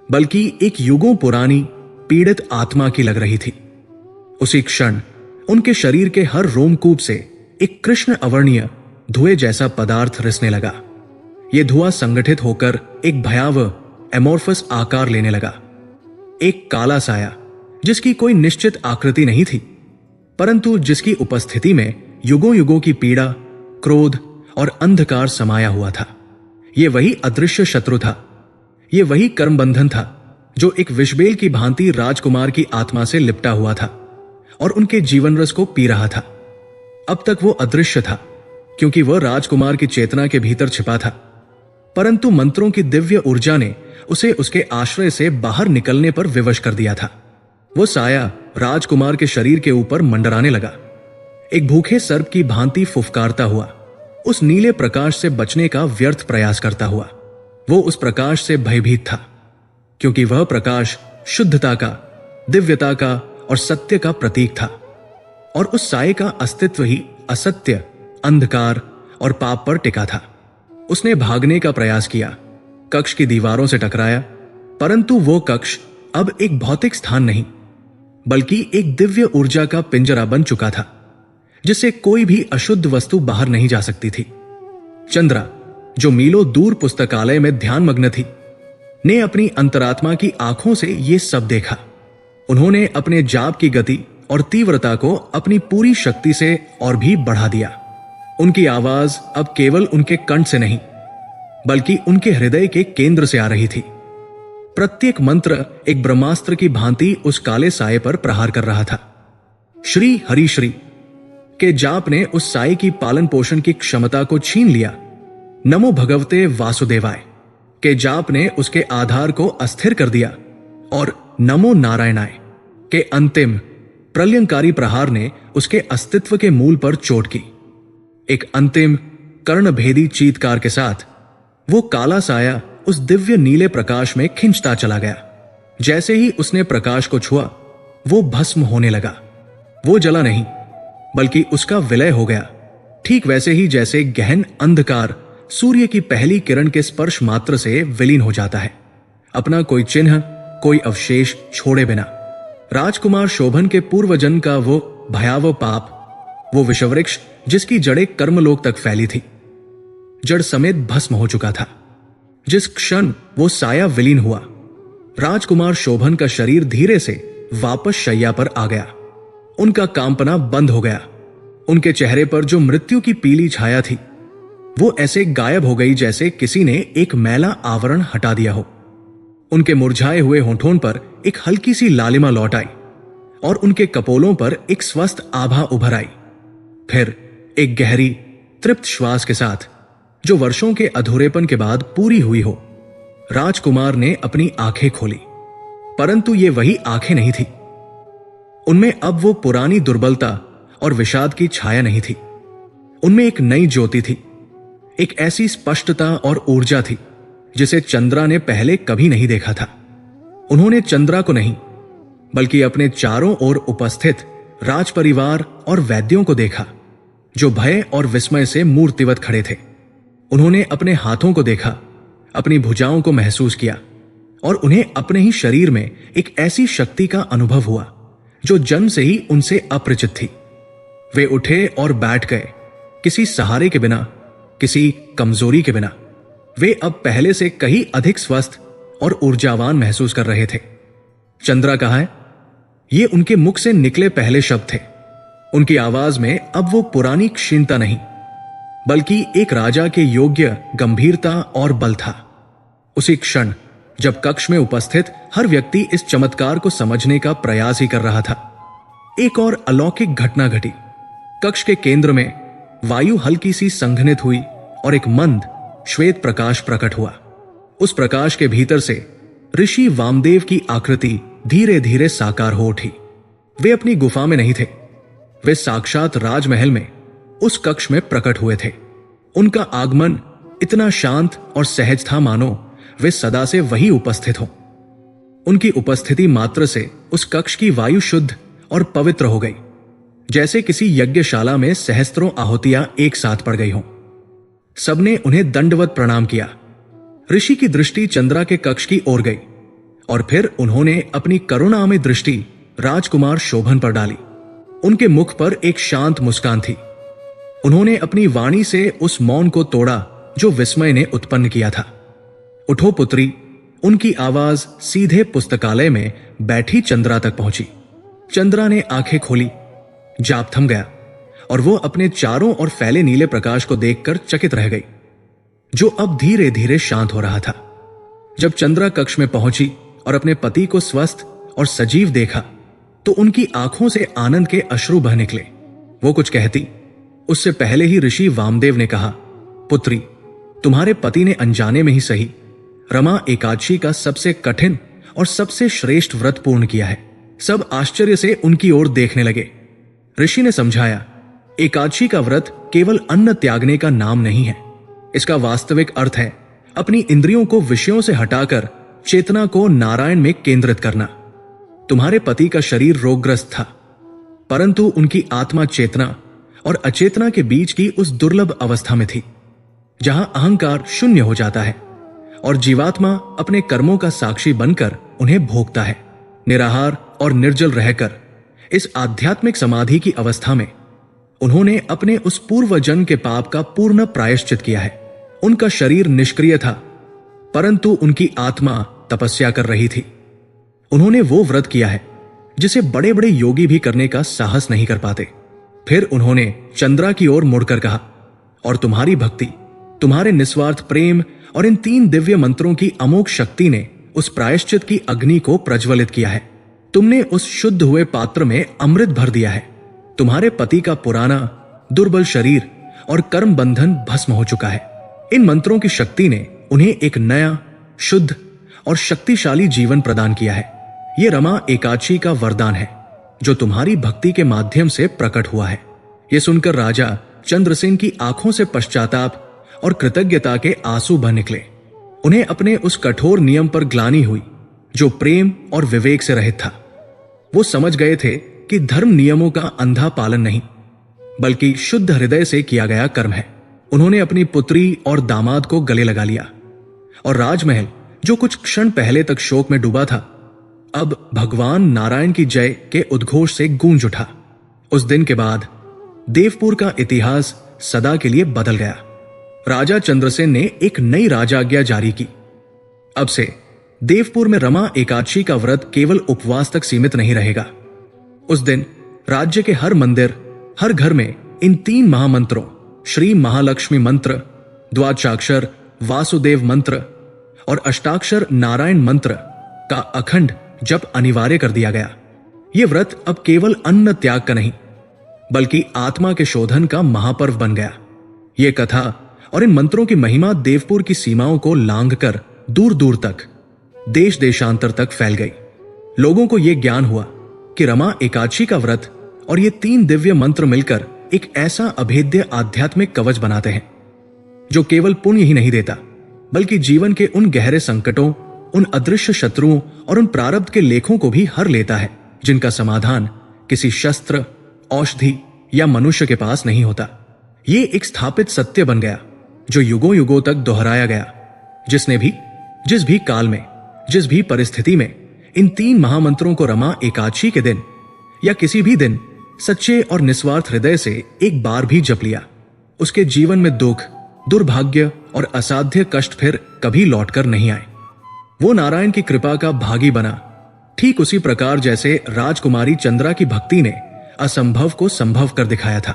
बल्कि एक युगों पुरानी पीड़ित आत्मा की लग रही थी। उसी क्षण उनके शरीर के हर रोमकूप से एक कृष्ण अवर्णीय धुएं जैसा पदार्थ रिसने लगा। यह धुआं संगठित होकर एक भयावह एमोर्फस आकार लेने लगा। एक काला साया, जिसकी कोई निश्चित आकृति नहीं थी, परंतु जिसकी उपस्थिति में युगों युगों की पीड़ा, क्रोध और अंधकार समाया हुआ था। यह वही अदृश्य शत्रु था, यह वही कर्म बंधन था, जो एक विषबेल की भांति राजकुमार की आत्मा से लिपटा हुआ था और उनके जीवन रस को पी रहा था। अब तक वो अदृश्य था, क्योंकि वह राजकुमार की चेतना के भीतर छिपा था, परंतु मंत्रों की दिव्य ऊर्जा ने उसे उसके आश्रय से बाहर निकलने पर विवश कर दिया था। वो साया राजकुमार के शरीर के ऊपर मंडराने लगा, एक भूखे सर्प की भांति फुफकारता हुआ, उस नीले प्रकाश से बचने का व्यर्थ प्रयास करता हुआ। वो उस प्रकाश से भयभीत था, क्योंकि वह प्रकाश शुद्धता का, दिव्यता का और सत्य का प्रतीक था, और उस साये का अस्तित्व ही असत्य, अंधकार और पाप पर टिका था। उसने भागने का प्रयास किया, कक्ष की दीवारों से टकराया, परंतु वो कक्ष अब एक भौतिक स्थान नहीं, बल्कि एक दिव्य ऊर्जा का पिंजरा बन चुका था, जिससे कोई भी अशुद्ध वस्तु बाहर नहीं जा सकती थी। चंद्रा, जो मीलों दूर पुस्तकालय में ध्यानमग्न थी, ने अपनी अंतरात्मा की आंखों से ये सब देखा। उन्होंने अपने जाप की गति और तीव्रता को अपनी पूरी शक्ति से और भी बढ़ा दिया। उनकी आवाज अब केवल उनके कंठ से नहीं, बल्कि उनके हृदय के केंद्र से आ रही थी। प्रत्येक मंत्र एक ब्रह्मास्त्र की भांति उस काले साये पर प्रहार कर रहा था। श्री हरिश्री के जाप ने उस साये की पालन पोषण की क्षमता को छीन लिया। नमो भगवते वासुदेवाय के जाप ने उसके आधार को अस्थिर कर दिया, और नमो नारायणाय के अंतिम प्रलयंकारी प्रहार ने उसके अस्तित्व के मूल पर चोट की। एक अंतिम कर्णभेदी चीत्कार के साथ वो काला साया उस दिव्य नीले प्रकाश में खिंचता चला गया। जैसे ही उसने प्रकाश को छुआ, वो भस्म होने लगा। वो जला नहीं, बल्कि उसका विलय हो गया, ठीक वैसे ही जैसे गहन अंधकार सूर्य की पहली किरण के स्पर्श मात्र से विलीन हो जाता है, अपना कोई चिन्ह, कोई अवशेष छोड़े बिना। राजकुमार शोभन के पूर्वजन्म का वो भयावह पाप, वो विषवृक्ष जिसकी जड़ें कर्मलोक तक फैली थी, जड़ समेत भस्म हो चुका था। जिस क्षण वो साया विलीन हुआ, राजकुमार शोभन का शरीर धीरे से वापस शैया पर आ गया। उनका कांपना बंद हो गया। उनके चेहरे पर जो मृत्यु की पीली छाया थी, वो ऐसे गायब हो गई जैसे किसी ने एक मैला आवरण हटा दिया हो। उनके मुरझाए हुए होठों पर एक हल्की सी लालिमा लौट आई, और उनके कपोलों पर एक स्वस्थ आभा उभर आई। फिर एक गहरी तृप्त श्वास के साथ, जो वर्षों के अधूरेपन के बाद पूरी हुई हो, राजकुमार ने अपनी आंखें खोली। परंतु ये वही आंखें नहीं थी। उनमें अब वो पुरानी दुर्बलता और विषाद की छाया नहीं थी। उनमें एक नई ज्योति थी, एक ऐसी स्पष्टता और ऊर्जा थी जिसे चंद्रा ने पहले कभी नहीं देखा था। उन्होंने चंद्रा को नहीं, बल्कि अपने चारों ओर उपस्थित राजपरिवार और वैद्यों को देखा, जो भय और विस्मय से मूर्तिवत खड़े थे। उन्होंने अपने हाथों को देखा, अपनी भुजाओं को महसूस किया, और उन्हें अपने ही शरीर में एक ऐसी शक्ति का अनुभव हुआ जो जन्म से ही उनसे अपरिचित थी। वे उठे और बैठ गए, किसी सहारे के बिना, किसी कमजोरी के बिना। वे अब पहले से कहीं अधिक स्वस्थ और ऊर्जावान महसूस कर रहे थे। चंद्रा कहाँ है? ये उनके मुख से निकले पहले शब्द थे। उनकी आवाज में अब वो पुरानी क्षीणता नहीं, बल्कि एक राजा के योग्य गंभीरता और बल था। उसी क्षण जब कक्ष में उपस्थित हर व्यक्ति इस चमत्कार को समझने का प्रयास ही कर रहा था, एक और अलौकिक घटना घटी। कक्ष के केंद्र में वायु हल्की सी संघनित हुई और एक मंद श्वेत प्रकाश प्रकट हुआ। उस प्रकाश के भीतर से ऋषि वामदेव की आकृति धीरे धीरे साकार हो उठी। वे अपनी गुफा में नहीं थे, वे साक्षात राजमहल में उस कक्ष में प्रकट हुए थे। उनका आगमन इतना शांत और सहज था मानो वे सदा से वही उपस्थित हों। उनकी उपस्थिति मात्र से उस कक्ष की वायु शुद्ध और पवित्र हो गई, जैसे किसी यज्ञशाला में सहस्त्रों आहुतियां एक साथ पड़ गई हों। सबने उन्हें दंडवत प्रणाम किया। ऋषि की दृष्टि चंद्रा के कक्ष की ओर गई, और फिर उन्होंने अपनी करुणामय दृष्टि राजकुमार शोभन पर डाली। उनके मुख पर एक शांत मुस्कान थी। उन्होंने अपनी वाणी से उस मौन को तोड़ा जो विस्मय ने उत्पन्न किया था। उठो पुत्री। उनकी आवाज सीधे पुस्तकालय में बैठी चंद्रा तक पहुंची। चंद्रा ने आंखें खोली, जाप थम गया, और वो अपने चारों ओर फैले नीले प्रकाश को देखकर चकित रह गई, जो अब धीरे धीरे शांत हो रहा था। जब चंद्रा कक्ष में पहुंची और अपने पति को स्वस्थ और सजीव देखा, तो उनकी आंखों से आनंद के अश्रु बह निकले। वो कुछ कहती, उससे पहले ही ऋषि वामदेव ने कहा, पुत्री, तुम्हारे पति ने अनजाने में ही सही रमा एकादशी का सबसे कठिन और सबसे श्रेष्ठ व्रत पूर्ण किया है। सब आश्चर्य से उनकी ओर देखने लगे। ऋषि ने समझाया, एकादशी का व्रत केवल अन्न त्यागने का नाम नहीं है। इसका वास्तविक अर्थ है अपनी इंद्रियों को विषयों से हटाकर चेतना को नारायण में केंद्रित करना। तुम्हारे पति का शरीर रोगग्रस्त था, परंतु उनकी आत्मा चेतना और अचेतना के बीच की उस दुर्लभ अवस्था में थी जहां अहंकार शून्य हो जाता है और जीवात्मा अपने कर्मों का साक्षी बनकर उन्हें भोगता है। निराहार और निर्जल रहकर इस आध्यात्मिक समाधि की अवस्था में उन्होंने अपने उस पूर्व जन्म के पाप का पूर्ण प्रायश्चित किया है। उनका शरीर निष्क्रिय था, परंतु उनकी आत्मा तपस्या कर रही थी। उन्होंने वो व्रत किया है जिसे बड़े बड़े योगी भी करने का साहस नहीं कर पाते। फिर उन्होंने चंद्रा की ओर मुड़कर कहा, और तुम्हारी भक्ति, तुम्हारे निस्वार्थ प्रेम और इन 3 दिव्य मंत्रों की अमोघ शक्ति ने उस प्रायश्चित की अग्नि को प्रज्वलित किया है। तुमने उस शुद्ध हुए पात्र में अमृत भर दिया है। तुम्हारे पति का पुराना दुर्बल शरीर और कर्म बंधन भस्म हो चुका है। इन मंत्रों की शक्ति ने उन्हें एक नया, शुद्ध और शक्तिशाली जीवन प्रदान किया है। ये रमा एकादशी का वरदान है जो तुम्हारी भक्ति के माध्यम से प्रकट हुआ है। यह सुनकर राजा चंद्रसेन की आंखों से पश्चाताप और कृतज्ञता के आंसू बह निकले। उन्हें अपने उस कठोर नियम पर ग्लानि हुई जो प्रेम और विवेक से रहित था। वो समझ गए थे कि धर्म नियमों का अंधा पालन नहीं, बल्कि शुद्ध हृदय से किया गया कर्म है। उन्होंने अपनी पुत्री और दामाद को गले लगा लिया और राजमहल, जो कुछ क्षण पहले तक शोक में डूबा था, अब भगवान नारायण की जय के उद्घोष से गूंज उठा। उस दिन के बाद देवपुर का इतिहास सदा के लिए बदल गया। राजा चंद्रसेन ने एक नई राजाज्ञा जारी की। अब से देवपुर में रमा एकादशी का व्रत केवल उपवास तक सीमित नहीं रहेगा। उस दिन राज्य के हर मंदिर, हर घर में इन 3 महामंत्रों, श्री महालक्ष्मी मंत्र, द्वादशाक्षर वासुदेव मंत्र और अष्टाक्षर नारायण मंत्र का अखंड जप अनिवार्य कर दिया गया। यह व्रत अब केवल अन्न त्याग का नहीं, बल्कि आत्मा के शोधन का महापर्व बन गया। यह कथा और इन मंत्रों की महिमा देवपुर की सीमाओं को लांघकर दूर दूर तक, देश देशांतर तक फैल गई। लोगों को यह ज्ञान हुआ कि रमा एकादशी का व्रत और ये 3 दिव्य मंत्र मिलकर एक ऐसा अभेद्य आध्यात्मिक कवच बनाते हैं जो केवल पुण्य ही नहीं देता, बल्कि जीवन के उन गहरे संकटों, उन अदृश्य शत्रुओं और उन प्रारब्ध के लेखों को भी हर लेता है जिनका समाधान किसी शस्त्र, औषधि या मनुष्य के पास नहीं होता। ये एक स्थापित सत्य बन गया जो युगों युगों तक दोहराया गया। जिसने भी, जिस भी काल में, जिस भी परिस्थिति में इन 3 महामंत्रों को रमा एकादशी के दिन या किसी भी दिन सच्चे और निस्वार्थ हृदय से एक बार भी जप लिया, उसके जीवन में दुख, दुर्भाग्य और असाध्य कष्ट फिर कभी लौटकर नहीं आए। वो नारायण की कृपा का भागी बना, ठीक उसी प्रकार जैसे राजकुमारी चंद्रा की भक्ति ने असंभव को संभव कर दिखाया था।